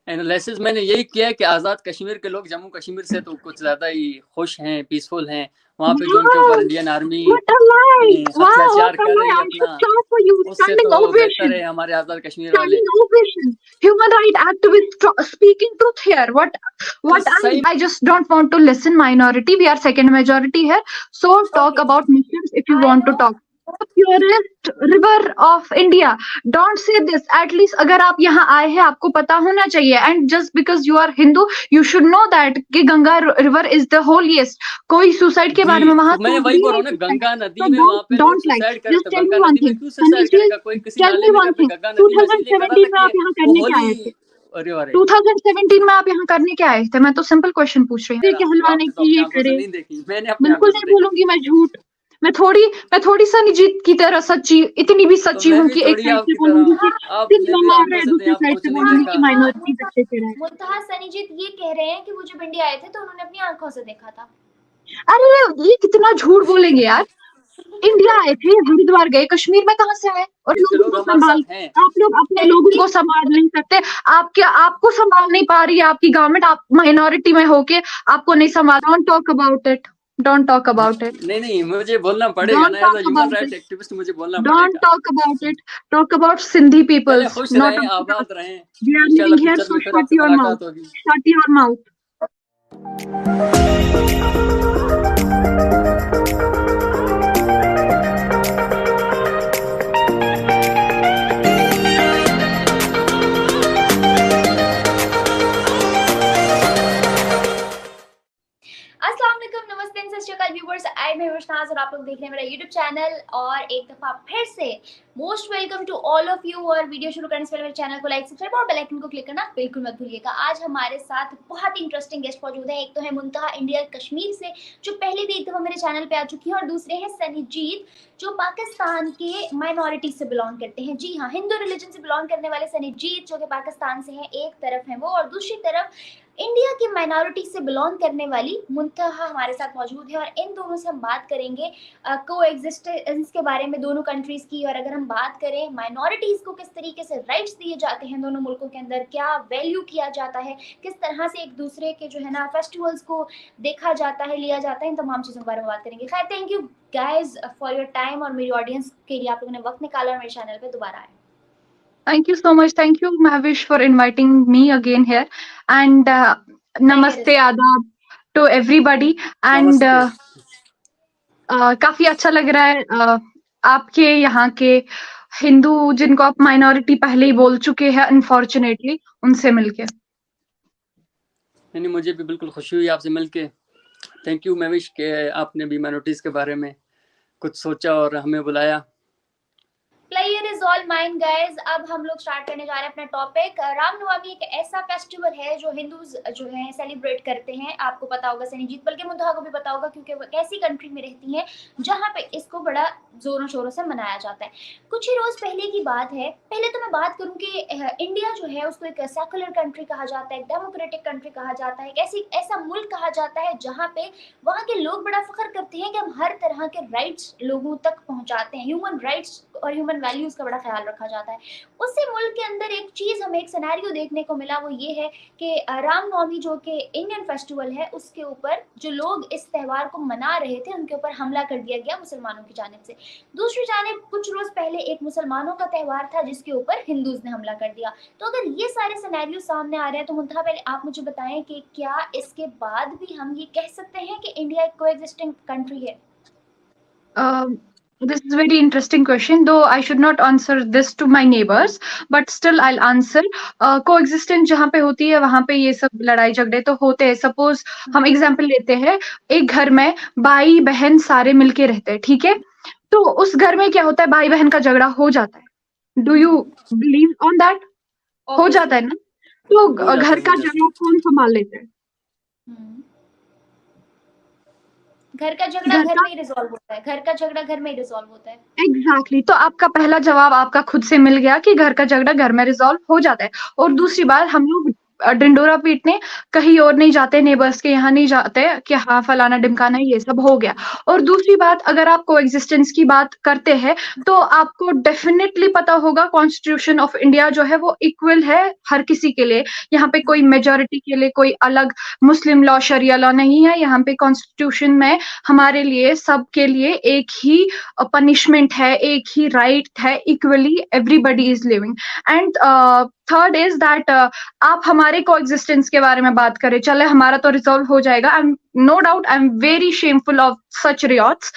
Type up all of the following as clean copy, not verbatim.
Analysis मैंने यही किया है कि आज़ाद कश्मीर के लोग जम्मू कश्मीर से तो कुछ ज़्यादा ही खुश हैं, पीसफुल हैं। वहाँ पे जो उनके ऊपर Indian army What a lie! Wow, अत्याचार what a कर रही lie! है I should अपना, clap for you. उससे Standing तो बेहतर ovation. है हमारे आज़ाद कश्मीर वाले। Standing ovation. Human right activist speaking truth here. What सही I just don't want to listen minority. We are second majority here. So talk Okay. about Muslims if you I want to know. talk. Purest river of India. Don't say this. At least अगर आप यहाँ आए हैं आपको पता होना चाहिए. And just because you are Hindu, you should know that कि Ganga river is the holiest. कोई सुसाइड के बारे जी, में वहाँ तो मैंने वही बोल रहा हूँ ना, गंगा नदी में वहाँ पे लोग don't like. सुसाइड करे, Just तो tell me गंगा one नदी में thing. क्यों सुसाइड Sanjay, करेगा कोई, किसी tell नाले me में one करते, thing. गंगा नदी में इसलिए कर रहा 2017 था में आप कि यहाँ वो करने क्या आए होली। थे? अरे अरे 2017 में आप यहाँ करने क्या आए थे? मैं तो सिंपल क्वेश्चन पूछ रही हूँ। यार, कि हलवाने आपने तो की अपनी ये आंखों से करे, नहीं देखी, मैंने अपनी बिल्कुल आंखों से नहीं देखी। बोलूंगी मैं झूठ। मैं थोड़ी सनीजीत की तरह सच्ची, इतनी भी तो सच्ची मैं हूँ भी कि एक थोड़ी साइड से आपकी बोलूंगी कि तरह, सिर्फ आपने भी मार आंखों रहे हैं, से दूसरी आप साइड कुछ से नहीं बोलूंगी देखा। कि माइनॉरिटी अच्छे से रहे। मुंतहा सनीजीत ये कह रहे हैं कि वो जब इंडिया आए थे तो उन्होंने अपनी आंखों से देखा था। अरे ये कितना झूठ बोलेंगे यार। इंडिया आए थे, हरिद्वार गए, कश्मीर में कहाँ से आए? और के लोगों लोग को हमारे संभाल, साथ हैं। आप लोग अपने लोगों को संभाल नहीं सकते। आपको संभाल नहीं पा रही है आपकी गवर्नमेंट। आप माइनॉरिटी में होके आपको नहीं संभाल। Don't talk about it. Don't talk about it. नहीं, मुझे बोलना पड़ेगा डोंट ना, as talk a human about rights it. Activist मुझे बोलना डोंट पड़ेगा। Talk about it. Talk about Sindhi चले पीपल्स, खुश नॉट रहें, अबाउट आबाद us. रहें। We are इंशाल्लाह living here, फ्यूचर so में फिर shut आपसे your mouth. मुलाकात होगी। Shut your mouth. अस्सलाम वालेकुम, नमस्ते, सत श्री अकाल व्यूअर्स। आई मैं हर्षनाज और आप लोग देख रहे हैं मेरा यूट्यूब चैनल। और एक दफा फिर से most welcome to all of you. और वीडियो शुरू करने से पहले मेरे चैनल को लाइक, सब्सक्राइब और बेल आइकन को क्लिक करना बिल्कुल मत भूलिएगा। आज हमारे साथ बहुत ही इंटरेस्टिंग गेस्ट मौजूद है। एक तो है मुंतहा इंडिया कश्मीर से, जो पहले भी एक दफा मेरे चैनल पे आ चुकी है, और दूसरे हैं सनीजीत, जो पाकिस्तान के माइनॉरिटी से बिलोंग करते हैं। जी हाँ, हिंदू रिलीजन से बिलोंग करने वाले सनीजीत, जो कि पाकिस्तान से हैं, एक तरफ है वो, और दूसरी तरफ इंडिया की माइनॉरिटी से बिलोंग करने वाली मुंतहा हमारे साथ मौजूद है। और इन दोनों से हम बात करेंगे को एग्जिस्टेंस के बारे में दोनों कंट्रीज की। और अगर हम बात करें माइनॉरिटीज को किस तरीके से राइट्स दिए जाते हैं दोनों मुल्कों के अंदर, क्या वैल्यू किया जाता है, किस तरह से एक दूसरे के जो है ना फेस्टिवल्स को देखा जाता है, लिया जाता है, इन तमाम चीज़ों के बारे में बात करेंगे। खैर, thank you guys for your time, और मेरी ऑडियंस के लिए आप लोगों ने वक्त निकाला और मेरे चैनल पे दोबारा आए। Thank you so much. Thank you, Mahavish, for inviting me again here. And namaste, adab to everybody. And काफी अच्छा लग रहा है आपके यहाँ के हिंदू, जिनको आप माइनॉरिटी पहले ही बोल चुके हैं अनफॉर्चुनेटली, उनसे मिलके। नहीं, मुझे भी बिल्कुल खुशी हुई आपसे मिलके। थैंक यू महविश के आपने भी माइनॉरिटीज के बारे में कुछ सोचा और हमें बुलाया। Player is all mine guys. अब हम लोग स्टार्ट करने जा रहे हैं अपना टॉपिक। रामनवमी एक ऐसा फेस्टिवल है जो हिंदूज जो है सेलिब्रेट करते हैं। आपको पता होगा सनीजीत, बल्कि मुंतहा को भी पता होगा, क्योंकि वो एक ऐसी कंट्री में रहती हैं जहाँ पे इसको बड़ा जोरों शोरों से मनाया जाता है। कुछ ही रोज पहले की बात है। पहले तो मैं बात करूँ कि इंडिया जो है उसको एक सेकुलर कंट्री कहा जाता है, एक डेमोक्रेटिक कंट्री कहा जाता है, एक ऐसा मुल्क कहा जाता है जहाँ पे वहाँ के लोग बड़ा फख्र करते हैं कि हम हर तरह के राइट्स लोगों तक पहुँचाते हैं। ह्यूमन राइट्स और ह्यूमन वैल्यूज का बड़ा ख्याल रखा जाता है। उसी मुल्क के अंदर एक चीज हमें एक सिनेरियो देखने को मिला, वो ये है कि रामनवमी जो कि इंडियन फेस्टिवल है, उसके ऊपर जो लोग इस त्यौहार को मना रहे थे उनके ऊपर हमला कर दिया गया मुसलमानों की जानिब से। दूसरी जानिब कुछ रोज पहले एक मुसलमानों का त्यौहार था जिसके ऊपर हिंदूज ने हमला कर दिया। तो अगर ये सारे सिनेरियो सामने आ रहे हैं तो मुंतहा पहले आप मुझे बताएं कि क्या इसके बाद भी हम ये कह सकते हैं कि इंडिया एक कोएग्जिस्टिंग कंट्री है? This is a very interesting question, though I should not answer this to my neighbors, but still I'll answer. Coexistence जहाँ पे होती है वहाँ पे ये सब लड़ाई झगड़े तो होते हैं। सपोज हम एग्जाम्पल लेते हैं, एक घर में भाई बहन सारे मिलके रहते हैं, ठीक है? तो उस घर में क्या होता है, भाई बहन का झगड़ा हो जाता है। Do you believe on that? हो जाता है ना? तो घर का झगड़ा कौन संभाल लेता है? घर का झगड़ा घर में ही रिजॉल्व होता है। घर का झगड़ा घर में ही रिजॉल्व होता है। एग्जैक्टली। तो आपका पहला जवाब आपका खुद से मिल गया कि घर का झगड़ा घर में रिजॉल्व हो जाता है। और दूसरी बात, हम लोग डिंडोरा पीटने, कहीं और नहीं जाते, नेबर्स के यहाँ नहीं जाते कि हाँ फलाना ढिमकाना ये सब हो गया। और दूसरी बात, अगर आप कोएग्जिस्टेंस की बात करते हैं तो आपको डेफिनेटली पता होगा कॉन्स्टिट्यूशन ऑफ इंडिया जो है वो इक्वल है हर किसी के लिए। यहाँ पे कोई मेजॉरिटी के लिए कोई अलग मुस्लिम लॉ शरिया लॉ नहीं है। यहाँ पे कॉन्स्टिट्यूशन में हमारे लिए सबके लिए एक ही पनिशमेंट है, एक ही राइट है, equally everybody is living. And third is that आप हमारे कोएग्जिस्टेंस के बारे में बात करें, चले हमारा तो रिजॉल्व हो जाएगा। I am no doubt, I am very shameful of such riots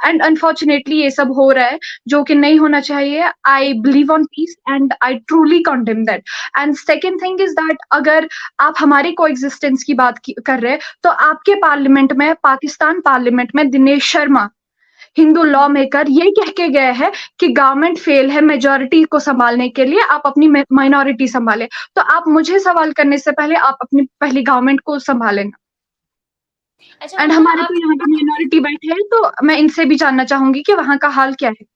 and unfortunately ये सब हो रहा है जो कि नहीं होना चाहिए। I believe on peace and I truly condemn that. And second thing is that अगर आप हमारे कोएग्जिस्टेंस की बात कर रहे हैं तो आपके पार्लियामेंट में, पाकिस्तान पार्लियामेंट में दिनेश शर्मा हिंदू लॉ मेकर ये कह के गए हैं कि गवर्नमेंट फेल है मेजॉरिटी को संभालने के लिए, आप अपनी माइनॉरिटी संभालें। तो आप मुझे सवाल करने से पहले आप अपनी पहली गवर्नमेंट को संभालें। अच्छा, एंड हमारे तो यहाँ पे माइनॉरिटी बैठे हैं तो मैं इनसे भी जानना चाहूंगी कि वहाँ का हाल क्या है।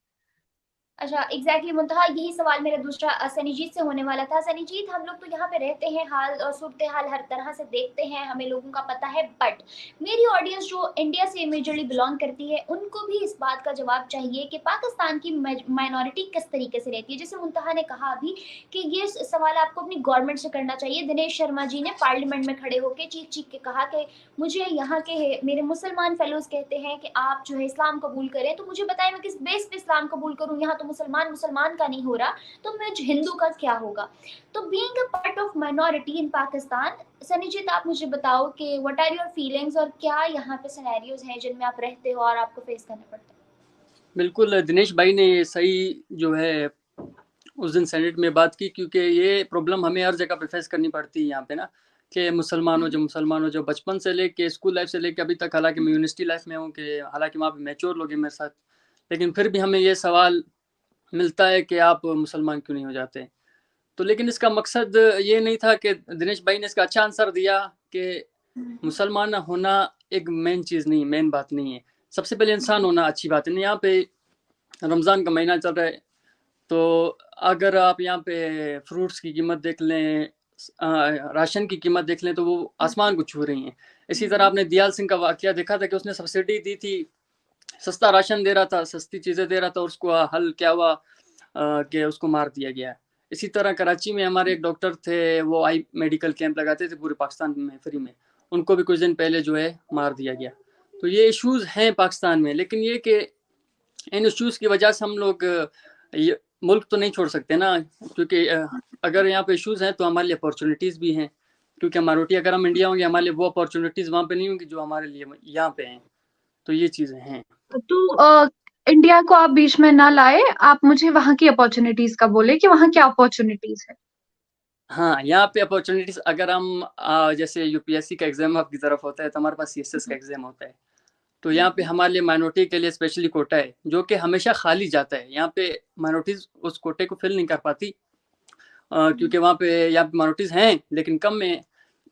अच्छा, एग्जैक्टली मुंतहा यही सवाल मेरा दूसरा सनीजीत से होने वाला था। सनीजीत, हम लोग तो यहाँ पे रहते हैं, हाल और सूरत हाल हर तरह से देखते हैं, हमें लोगों का पता है, बट मेरी ऑडियंस जो इंडिया से मेजरली बिलोंग करती है उनको भी इस बात का जवाब चाहिए कि पाकिस्तान की माइनॉरिटी किस तरीके से रहती है। जैसे मुंतहा ने कहा अभी कि ये सवाल आपको अपनी गवर्नमेंट से करना चाहिए। दिनेश शर्मा जी ने पार्लियामेंट में खड़े होकर चीख चीख के कहा कि मुझे यहाँ के मेरे मुसलमान फेलोज कहते हैं कि आप जो है इस्लाम कबूल करें, तो मुझे बताएं मैं किस बेस पे इस्लाम कबूल करूँ, यहाँ तो मुसलमान का नहीं हो रहा, तो मैं हिंदू का क्या होगा। तो being a part of minority in Pakistan, Sanijeet आप मुझे बताओ कि व्हाट आर योर फीलिंग्स और क्या यहाँ पे सिनेरियोज हैं जिनमें आप रहते हो और आपको फेस करना पड़ता है। बिल्कुल, दिनेश भाई ने सही जो है उस दिन सेनेट में बात की, क्योंकि ये प्रॉब्लम हमें हर जगह पे फेस करनी पड़ती है यहाँ पे ना, कि मुसलमान हो जो बचपन से लेके स्कूल लाइफ से लेके अभी तक, हालांकि मैं यूनिवर्सिटी लाइफ में हूँ, कि हालांकि वहाँ पे मैच्योर लोग हैं मेरे साथ, लेकिन फिर भी हमें ये सवाल मिलता है कि आप मुसलमान क्यों नहीं हो जाते। तो लेकिन इसका मकसद ये नहीं था कि दिनेश भाई ने इसका अच्छा आंसर दिया कि मुसलमान होना एक मेन चीज़ नहीं, मेन बात नहीं है। सबसे पहले इंसान होना अच्छी बात है। यहाँ पे रमज़ान का महीना चल रहा है, तो अगर आप यहाँ पे फ्रूट्स की कीमत देख लें, राशन की कीमत देख लें, तो वो आसमान को छू रही हैं। इसी तरह आपने दयाल सिंह का वाकया देखा था कि उसने सब्सिडी दी थी, सस्ता राशन दे रहा था, सस्ती चीज़ें दे रहा था, और उसको हल क्या हुआ कि उसको मार दिया गया। इसी तरह कराची में हमारे एक डॉक्टर थे, वो आई मेडिकल कैंप लगाते थे पूरे पाकिस्तान में फ्री में, उनको भी कुछ दिन पहले जो है मार दिया गया। तो ये इश्यूज़ हैं पाकिस्तान में, लेकिन ये कि इन इश्यूज़ की वजह से हम लोग ये मुल्क तो नहीं छोड़ सकते ना, क्योंकि अगर यहाँ पे इश्यूज़ हैं तो हमारे लिए अपॉर्चुनिटीज़ भी हैं, क्योंकि माइनॉरिटी अगर हम इंडिया होंगे, हमारे लिए वो अपॉर्चुनिटीज़ वहाँ पे नहीं होंगी जो हमारे लिए यहाँ पे हैं। तो ये चीज़ें हैं। तो इंडिया को आप बीच में ना लाए, आप मुझे वहाँ की अपॉर्चुनिटीज का बोले कि वहाँ क्या अपॉर्चुनिटीज है। हाँ, यहाँ पे अपॉर्चुनिटीज़ अगर हम जैसे यूपीएससी का एग्जाम आपकी तरफ होता है, तो हमारे पास सीएसएस का एग्जाम होता है, तो यहाँ पे हमारे लिए माइनॉरिटी के लिए स्पेशली कोटा है, जो कि हमेशा खाली जाता है। यहाँ पे माइनॉरिटीज़ उस कोटे को फिल नहीं कर पाती, क्योंकि वहाँ पे माइनॉरिटीज़ हैं लेकिन कम में,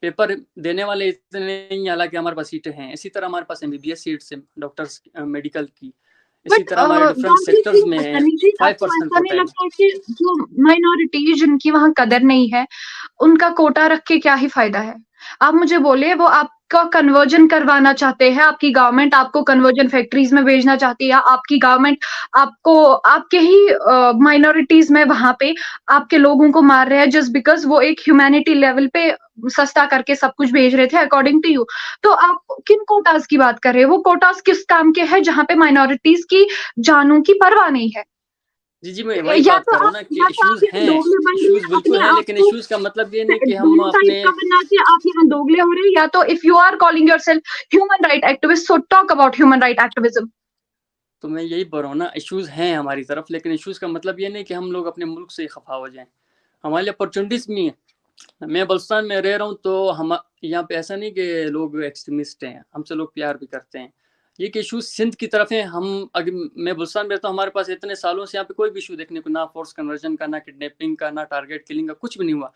पेपर देने वाले इतने नहीं, हालांकि हमारे पास सीटें हैं। इसी तरह हमारे पास एमबीबीएस सीट्स हैं, डॉक्टर्स मेडिकल की। इसी तरह हमारे डिफरेंट सेक्टर्स में 5% कोटा लगता है कि जो माइनॉरिटी जिनकी वहाँ कदर नहीं है, उनका कोटा रख के क्या ही फायदा है। आप मुझे बोलिए, वो आपका कन्वर्जन करवाना चाहते हैं, आपकी गवर्नमेंट आपको कन्वर्जन फैक्ट्रीज में भेजना चाहती है, आपकी गवर्नमेंट आपको आपके ही माइनॉरिटीज में वहां पे आपके लोगों को मार रहे हैं जस्ट बिकॉज वो एक ह्यूमैनिटी लेवल पे सस्ता करके सब कुछ भेज रहे थे अकॉर्डिंग टू यू। तो आप किन कोटास की बात कर रहे हैं? वो कोटास किस काम के हैं जहां पे माइनॉरिटीज की जानों की परवाह नहीं है? जी मैं वही बात कर रहा हूँ ना कि इश्यूज हैं, इश्यूज बिल्कुल हैं, लेकिन इश्यूज का मतलब ये नहीं कि हम अपने आप यहाँ दोगले हो रहे हैं। या तो if you are calling yourself human right activist, so talk about human right activism. तो मैं यही बोल रहा हूँ ना, इश्यूज हैं हमारी तरफ, लेकिन इश्यूज का मतलब ये नहीं कि हम लोग अपने मुल्क से खफा हो जाएं। हमारे लिए अपॉर्चुनिटीज भी हैं। मैं बलुचिस्तान में रह रहा हूँ, तो हम यहाँ पे ऐसा नहीं कि लोग एक्सट्रीमिस्ट हैं, हमसे लोग प्यार भी करते हैं। ये कि इशूज़ सिंध की तरफ है। हम अगर मैं बलुचिस्तान में रहता हूँ, हमारे पास इतने सालों से यहाँ पे कोई भी इशू देखने को, ना फोर्स कन्वर्जन का, ना किडनैपिंग का, ना टारगेट किलिंग का, कुछ भी नहीं हुआ।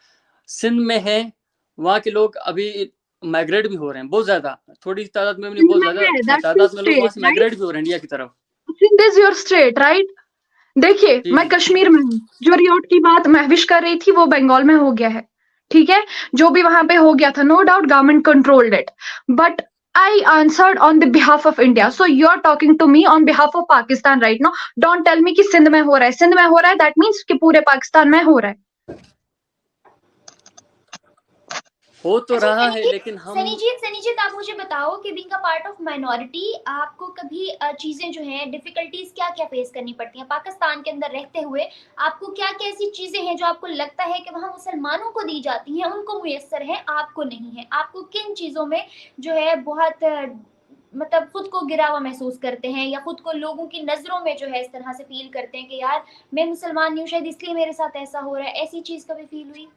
सिंध में है, वहाँ के लोग अभी माइग्रेट भी हो रहे हैं बहुत ज़्यादा, थोड़ी तादाद में भी नहीं, बहुत ज़्यादा तादाद में लोग वहाँ से माइग्रेट भी हो रहे हैं इंडिया की तरफ। Sindh is your state right? देखिए, मैं कश्मीर में हूँ, जो रियोट की बात महविश कर रही थी वो बंगाल में हो गया है, ठीक है, जो भी वहां पे हो गया था, no doubt government controlled it, but I answered on the behalf of India. So you're talking to me on behalf of Pakistan right now. Don't tell me कि सिंध में हो रहा है, सिंध में हो रहा है, that means कि पूरे पाकिस्तान में हो रहा है। हो तो अच्छा, रहा है, लेकिन हम सनीजीत आप मुझे बताओ कि being a part of minority आपको कभी चीजें जो हैं, डिफिकल्टीज क्या क्या फेस करनी पड़ती हैं पाकिस्तान के अंदर रहते हुए? आपको क्या क्या ऐसी चीजें हैं जो आपको लगता है कि वहाँ मुसलमानों को दी जाती हैं, उनको मुयस्सर है, आपको नहीं है? आपको किन चीजों में जो है बहुत मतलब खुद को गिरा हुआ महसूस करते हैं, या खुद को लोगों की नजरों में जो है इस तरह से फील करते हैं कि यार मैं मुसलमान नहीं हूँ, शायद इसलिए मेरे साथ ऐसा हो रहा है? ऐसी चीज कभी फील हुई?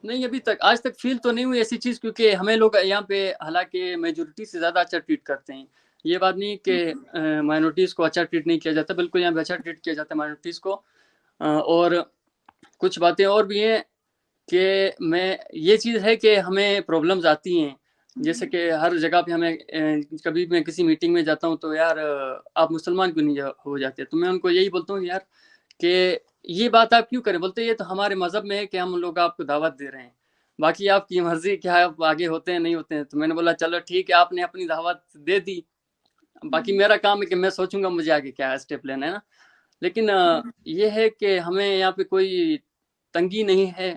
नहीं, अभी तक आज तक फील तो नहीं हुई ऐसी चीज़, क्योंकि हमें लोग यहाँ पे हालांकि मेजोरिटी से ज़्यादा अच्छा ट्रीट करते हैं। ये बात नहीं कि माइनॉरिटीज़ को अच्छा ट्रीट नहीं किया जाता, बिल्कुल यहाँ पे अच्छा ट्रीट किया जाता है माइनॉरिटीज़ को। और कुछ बातें और भी हैं कि मैं ये चीज़ है कि हमें प्रॉब्लम्स आती हैं, जैसे कि हर जगह पे हमें कभी मैं किसी मीटिंग में जाता हूँ तो यार आप मुसलमान क्यों नहीं हो जाते? तो मैं उनको यही बोलता हूँ यार कि ये बात आप क्यों करें? बोलते ये तो हमारे मज़हब में है कि हम लोग आपको दावत दे रहे हैं, बाकी आपकी मर्ज़ी, क्या आप आगे होते हैं नहीं होते हैं। तो मैंने बोला चलो ठीक है, आपने अपनी दावत दे दी, बाकी मेरा काम है कि मैं सोचूंगा मुझे आगे क्या स्टेप लेना है ना। लेकिन ये है कि हमें यहाँ पे कोई तंगी नहीं है,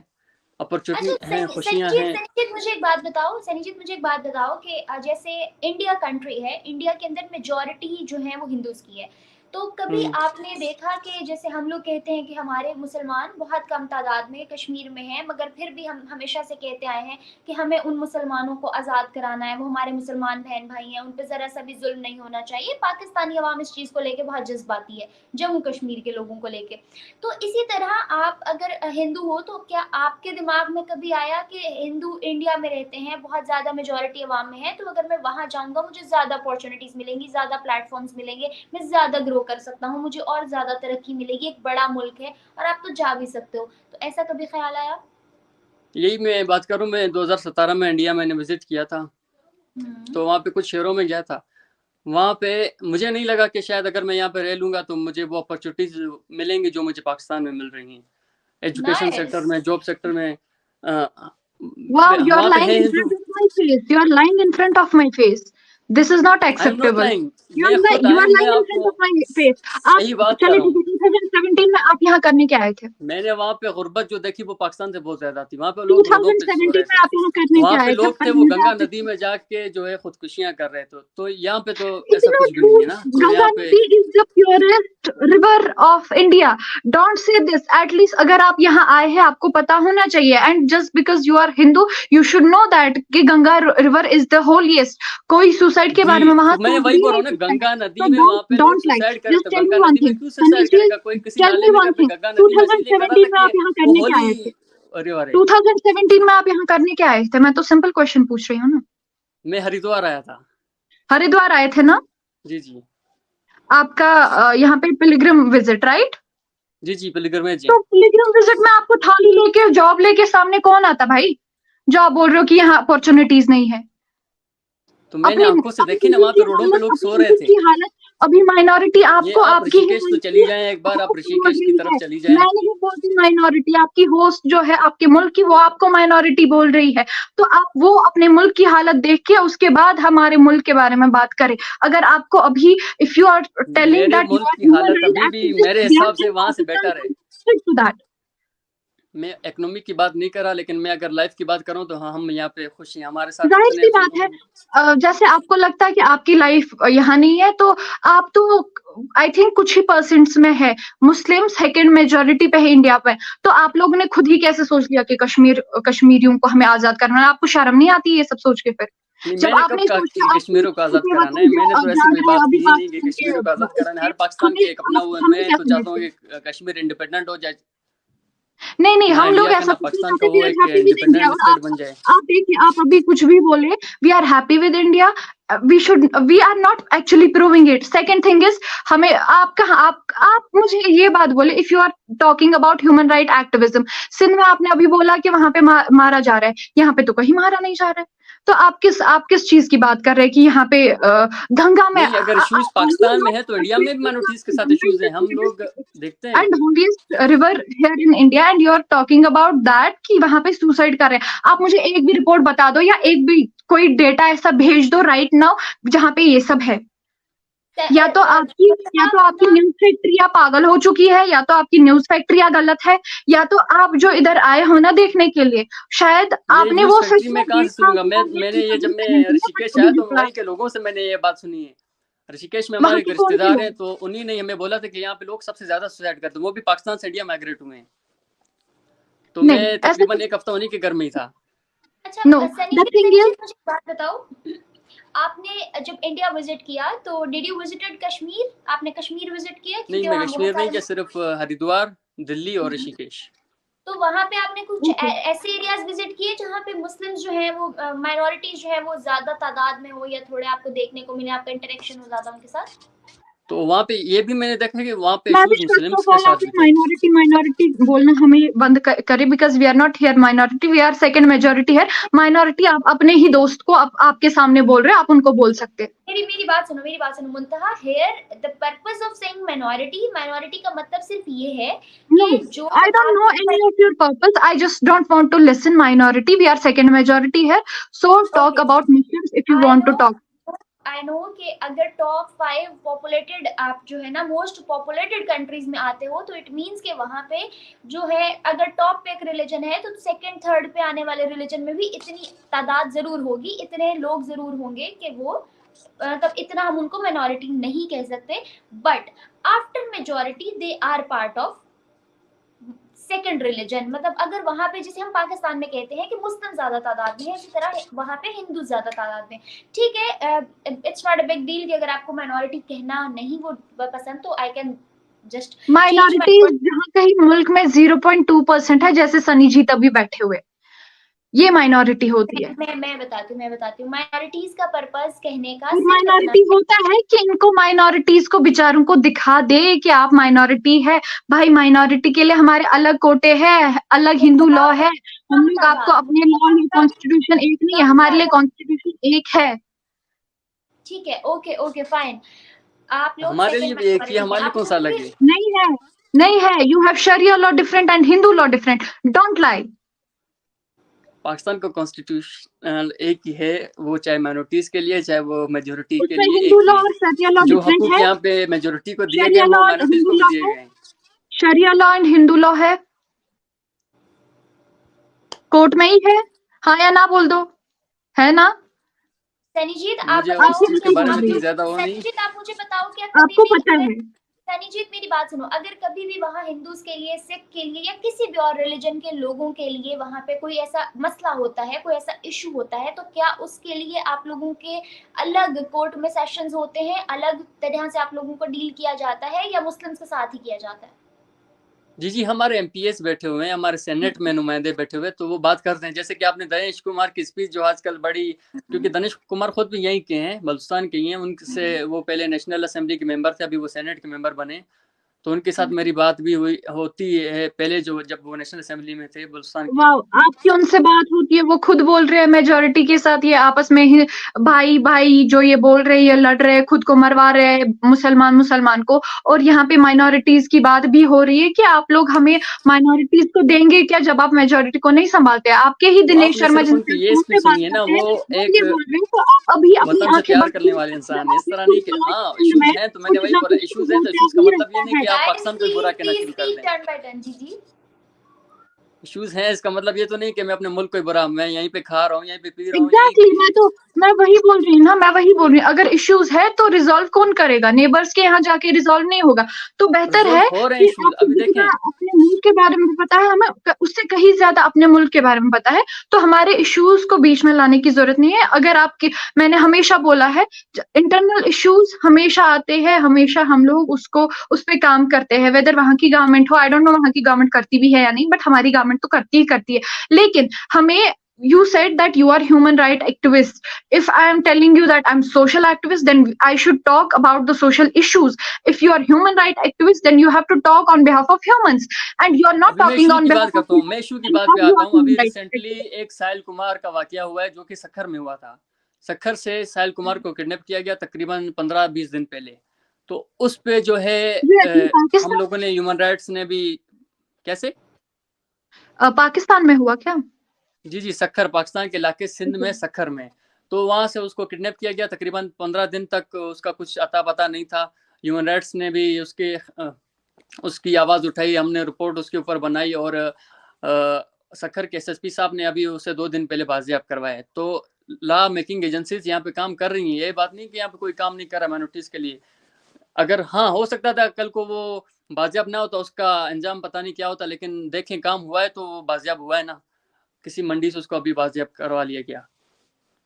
अपॉर्चुनिटी अच्छा, हैं, खुशियाँ हैं। सनीजीत मुझे एक बात बताओ कि जैसे इंडिया कंट्री है, इंडिया के अंदर मेजॉरिटी जो है वो हिंदूज की है, तो कभी आपने देखा कि जैसे हम लोग कहते हैं कि हमारे मुसलमान बहुत कम तादाद में कश्मीर में हैं, मगर फिर भी हम हमेशा से कहते आए हैं कि हमें उन मुसलमानों को आज़ाद कराना है, वो हमारे मुसलमान बहन भाई हैं, उन पर ज़रा सा भी जुल्म नहीं होना चाहिए। पाकिस्तानी अवाम इस चीज़ को लेके बहुत जज्बाती है, जम्मू कश्मीर के लोगों को लेके। तो इसी तरह आप अगर हिंदू हो तो क्या आपके दिमाग में कभी आया कि हिंदू इंडिया में रहते हैं, बहुत ज्यादा मेजोरिटी अवाम में है, तो अगर मैं वहां जाऊंगा मुझे ज्यादा अपॉर्चुनिटीज मिलेंगी, ज्यादा प्लेटफॉर्म्स मिलेंगे, मैं ज्यादा ग्रो कर सकता हूँ, मुझे और ज्यादा तरक्की मिलेगी, एक बड़ा मुल्क है और आप तो जा भी सकते हो? तो ऐसा कभी ख्याल आया? यही मैं बात करूँ, मैं 2017 में इंडिया मैंने विजिट किया था, तो वहाँ पे कुछ शहरों में गया था। वहाँ पे मुझे नहीं लगा कि शायद अगर मैं यहाँ पे रह लूँगा तो मुझे वो अपॉर्चुनिटीज मिलेंगी जो मुझे पाकिस्तान में मिल रही हैं, एजुकेशन सेक्टर में, जॉब सेक्टर में। Wow, you are lying in front of my face. You are lying in front of my face. This is not acceptable. You are lying in front of my face. आप चलिए 2017 में आप यहाँ करने क्या आए थे? मैंने वहाँ पे गुर्बत जो देखी वो पाकिस्तान से बहुत ज्यादा थी। वहाँ पे लोग 2017 में आप यहाँ करने क्या आए थे? लोग थे वो गंगा नदी में जाके जो है खुदकुशियां कर रहे थे। तो यहाँ पे तो ऐसा कुछ भी नहीं है ना। गंगा नदी is the purest river of India. Don't say this. At least अगर आप यहाँ आए हैं आपको पता होना चाहिए. And just because you are Hindu, you should know that कि Ganga river is the holiest. कोई सुसाइड के बारे में वहाँ मैं वही बोल रहा हूँ ना, गंगा नदी में वहाँ पे लोग सुसाइड करे तो गंगा नदी में क्यों सुसाइड करेगा कोई? किसी नाले में गंगा नदी में 2017 में आप यहाँ करने क्या आए थे? 2017 में आप यहाँ करने क्या आए थे? मैं तो सिंपल क्वेश्चन पूछ रही हूँ ना। मैं हरिद्वार आया था। हरिद्वार आए थे ना? जी जी। आपका यहाँ पे पिलग्रिम विजिट, राइट? जी जी, पिलग्रिमेज। तो पिलग्रिम विजिट में आपको थाली लेके जॉब लेके सामने कौन आता भाई? जो आप बोल रहे हो कि यहाँ अपॉर्चुनिटीज नहीं है। तो मैंने आंखों से देखी ना, वहाँ पे रोडों पे लोग सो रहे थे। हालत अभी माइनॉरिटी आपको आपकी ऋषिकेश तो चली जाए एक बार, आप ऋषिकेश की तरफ चली जाए। मैं नहीं बोलती माइनॉरिटी, आपकी होस्ट जो है आपके मुल्क की वो आपको माइनॉरिटी बोल रही है, तो आप वो अपने मुल्क की हालत देख के उसके बाद हमारे मुल्क के बारे में बात करें। अगर आपको अभी if you are telling that मुल्क की हालत अभी भी मेरे हिसाब से वहाँ से बेटर है। मैं इकोनॉमिक की बात नहीं कर रहा, लेकिन मैं अगर लाइफ की बात करूं तो हाँ, हम यहाँ पे खुश हैं, हमारे साथ जाहिर सी बात है। जैसे आपको लगता है कि आपकी लाइफ यहाँ नहीं है, तो आप तो आई थिंक कुछ ही परसेंट्स में है, मुस्लिम सेकंड मेजोरिटी पे है इंडिया पे, तो आप लोगों ने खुद ही कैसे सोच लिया कि कश्मीरियों को हमें आजाद करना है? आपको शर्म नहीं आती ये सब सोच के? फिर जब आपने कश्मीरियों को आजाद कराना है, मैंने तो ऐसी कोई बात की नहीं कि कश्मीर को आजाद कराना है। हर पाकिस्तान के एक अपना हुआ है, मैं तो चाहता हूँ कि कश्मीर इंडिपेंडेंट हो जाए। नहीं, हम लोग ऐसा पाकिस्तान का वो एक इंडिपेंडेंट स्टेट बन जाए। आप देखिए, आप अभी कुछ भी बोले, we are happy with India, we are not actually proving it. Second thing is, हमें आप मुझे ये बात बोले, if you are talking about human right activism, Sindh में आपने अभी बोला कि वहां पे मारा जा रहा है, यहाँ पे तो कहीं मारा नहीं जा रहा है, तो आप किस चीज की बात कर रहे हैं कि यहाँ पे गंगा में अगर इश्यूज पाकिस्तान में है तो इंडिया में भी माइनॉरिटीज के साथ इश्यूज हैं, हम लोग देखते हैं। And holiest river here in India and you are talking about that कि वहां पे सुसाइड कर रहे हैं। आप मुझे एक भी रिपोर्ट बता दो या एक भी कोई डेटा ऐसा भेज दो राइट नाउ जहां पे ये सब है। या तो आपकी न्यूज फैक्ट्री पागल हो चुकी है, या तो आपकी न्यूज फैक्ट्री गलत है, या तो आप जो इधर आए हो ना देखने के लिए, शायद आपने वो सच में कहां से सुनूंगा मैंने ये जब मैं ऋषिकेश आया तो वहीं के लोगों से मैंने ये बात सुनी है। ऋषिकेश में हमारे रिश्तेदार हैं, तो उन्हीं ने हमें बोला था कि यहाँ पे लोग सबसे ज्यादा सुसाइड करते हैं, वो भी पाकिस्तान से इंडिया माइग्रेट हुए हैं। तो मैं तकरीबन एक हफ्ता उन्हीं के घर में ही था। अच्छा, मुझे बात बताओ, आपने जब इंडिया विजिट किया तो डिड यू विजिटेड कश्मीर? आपने कश्मीर विजिट किया? नहीं, मैं कश्मीर नहीं किया, सिर्फ हरिद्वार, दिल्ली और ऋषिकेश। तो वहाँ पे आपने कुछ ऐसे एरियाज विजिट किए जहाँ पे मुस्लिम्स जो हैं वो माइनॉरिटीज जो है वो ज्यादा तादाद में हो, या थोड़े आपको देखने को मिले, आपका इंटरेक्शन हो ज्यादा उनके साथ? तो वहाँ पे ये भी मैंने देखा कि वहाँ पे मुस्लिम्स के साथ माइनॉरिटी बोलना हमें बंद करे, because we are not here minority, we are second majority है। माइनॉरिटी आप अपने ही दोस्त को आपके सामने बोल रहे हैं, आप उनको बोल सकते हैं। मेरी बात सुनो Muntaha, here the purpose of saying minority का मतलब सिर्फ ये है कि जो I don't know any of your purpose, I just don't want to listen minority, we are second majority है, so talk about Muslims if you want to talk. I know कि अगर टॉप 5 पॉपुलेटेड आप जो है ना most populated countries में आते हो, तो इट मींस के वहां पे जो है अगर टॉप पे एक रिलीजन है तो सेकंड थर्ड पे आने वाले रिलीजन में भी इतनी तादाद जरूर होगी, इतने लोग जरूर होंगे कि वो तब इतना हम उनको माइनॉरिटी नहीं कह सकते, but after majority they are part of second religion. मतलब अगर वहां पे जैसे हम पाकिस्तान में कहते हैं कि मुस्लिम ज्यादा तादाद में है, इसी तरह वहां पे हिंदू ज्यादा तादाद में। ठीक है, it's not a big deal कि अगर आपको माइनॉरिटी कहना नहीं वो पसंद, तो आई कैन जस्ट माइनॉरिटी जहाँ कहीं मुल्क में 0.2% है, जैसे सनी जी तभी बैठे हुए, ये माइनॉरिटी होती है। मैं बताती हूँ माइनॉरिटीज का पर्पस कहने का, माइनॉरिटी होता है कि इनको माइनॉरिटीज को बेचारों को दिखा दे कि आप माइनॉरिटी है। भाई माइनॉरिटी के लिए हमारे अलग कोटे हैं, अलग हिंदू लॉ है, हम लोग आपको अपने लॉ में कॉन्स्टिट्यूशन एक नहीं है, हमारे लिए कॉन्स्टिट्यूशन एक है। ठीक है, ओके फाइन, आप लोग हमारे लिए भी एक ही, हमारे लिए कौन सा अलग है? नहीं है, यू हैव शरिया law different and Hindu law different, don't lie. Pakistan का कॉन्स्टिट्यूशन एक ही है, वो चाहे माइनॉरिटीज के लिए चाहे वो मेजॉरिटी के लिए, हिंदू लॉ और शरिया लॉ डिफरेंट है। यहाँ पे मेजॉरिटी को दिए गए, वो माइनॉरिटीज को दिए गए हैं। शरिया लॉ एंड हिंदू लॉ है, कोर्ट में ही है, हाँ या ना बोल दो, है ना? सनीजीत आप मुझे बताओ क्या आपको पता है? सनीजीत मेरी बात सुनो, अगर कभी भी वहाँ हिंदूज के लिए, सिख के लिए या किसी भी और रिलीजन के लोगों के लिए वहाँ पे कोई ऐसा मसला होता है, कोई ऐसा इशू होता है, तो क्या उसके लिए आप लोगों के अलग कोर्ट में सेशंस होते हैं, अलग तरह से आप लोगों को डील किया जाता है, या मुस्लिम्स के साथ ही किया जाता है? जी हमारे एमपीएस बैठे हुए हैं, हमारे सेनेट में नुमाइंदे बैठे हुए, तो वो बात करते हैं। जैसे कि आपने दिनेश कुमार की स्पीच जो आजकल बड़ी, क्योंकि दिनेश कुमार खुद भी यहीं के हैं, बलूचिस्तान के ही हैं, उनसे वो पहले नेशनल असेंबली के मेंबर थे, अभी वो सेनेट के मेंबर बने, तो उनके साथ मेरी बात भी होती है पहले, जब वो नेशनल असेंबली में थे बलूचिस्तान के। वाह, आपकी उनसे बात होती है, वो खुद बोल रहे हैं मेजॉरिटी के साथ ये आपस में ही भाई जो ये बोल रहे हैं, ये लड़ रहे हैं, खुद को मरवा रहे हैं मुसलमान को, और यहाँ पे माइनॉरिटीज की बात भी हो रही है कि आप लोग हमें माइनॉरिटीज को देंगे क्या जब आप मेजॉरिटी को नहीं संभालते? आपके ही दिनेश शर्मा ये सुनिए ना, वो एक अभी प्यार करने वाले इंसान, इस तरह नहीं कि हाँ इश्यूज हैं, तो मैंने वही बोला इश्यूज हैं, तो इश्यूज का मतलब ये नहीं कि आप पाकिस्तान को बुरा कहना शुरू कर दें। इश्यूज हैं, इसका मतलब ये तो नहीं कि मैं अपने मुल्क को बुरा, मैं यहीं पे खा रहा हूँ, यहीं पे पी रहा हूँ। एग्जैक्टली, मैं वही बोल रही हूँ ना, मैं वही बोल रही हूँ, अगर इश्यूज है तो रिजॉल्व कौन करेगा? नेबर्स के यहाँ जाके रिजॉल्व नहीं होगा, तो बेहतर है कि अपने मुल्क के बारे में पता है, हमें उससे कहीं ज्यादा अपने मुल्क के बारे में पता है, तो हमारे इश्यूज को बीच में लाने की जरूरत नहीं है। अगर आपके, मैंने हमेशा बोला है, इंटरनल इश्यूज हमेशा आते हैं, हमेशा हम लोग उस पर काम करते हैं, वेदर वहाँ की गवर्नमेंट हो, आई डोंट नो वहाँ की गवर्नमेंट करती भी है या नहीं, बट हमारी गवर्नमेंट तो करती ही करती है, लेकिन हमें you said that you are human right activist. If I am telling you that I'm social activist, then I should talk about the social issues. If you are human right activist, then you have to talk on behalf of humans, and you are not अभी मैं talking issue on की बात behalf of करता हूँ, humans. मैं issue की बात पे How you आता are हूँ। अभी human right रिसेंटली activist? एक साहिल कुमार का वाकया हुआ है जो कि सक्खर में हुआ था। सक्खर से साहिल कुमार को किडनैप किया गया तकरीबन 15-20 दिन पहले। तो उस पे जो है ये actually हम पाकिस्तान लोगों ने ह्यूमन राइट्स ने भी कैसे पाकिस्तान में हुआ क्या? जी सक्खर, पाकिस्तान के इलाके सिंध में सक्खर में। तो वहां से उसको किडनैप किया गया, तकरीबन 15 दिन तक उसका कुछ अता पता नहीं था। ह्यूमन राइट्स ने भी उसकी आवाज़ उठाई, हमने रिपोर्ट उसके ऊपर बनाई और सक्खर के एसएसपी साहब ने अभी उसे 2 दिन पहले बाजियाब करवाया है। तो लॉ मेकिंग एजेंसीज यहाँ पे काम कर रही हैं, ये बात नहीं कि यहाँ पे कोई काम नहीं कर रहा माइनॉरिटीज़ के लिए। अगर हाँ, हो सकता था कल को वो बाजियाब ना होता, उसका अंजाम पता नहीं क्या होता, लेकिन देखें काम हुआ है तो वो बाजियाब हुआ है ना, किसी मंडी से उसको अभी बाजियाब करवा लिया गया।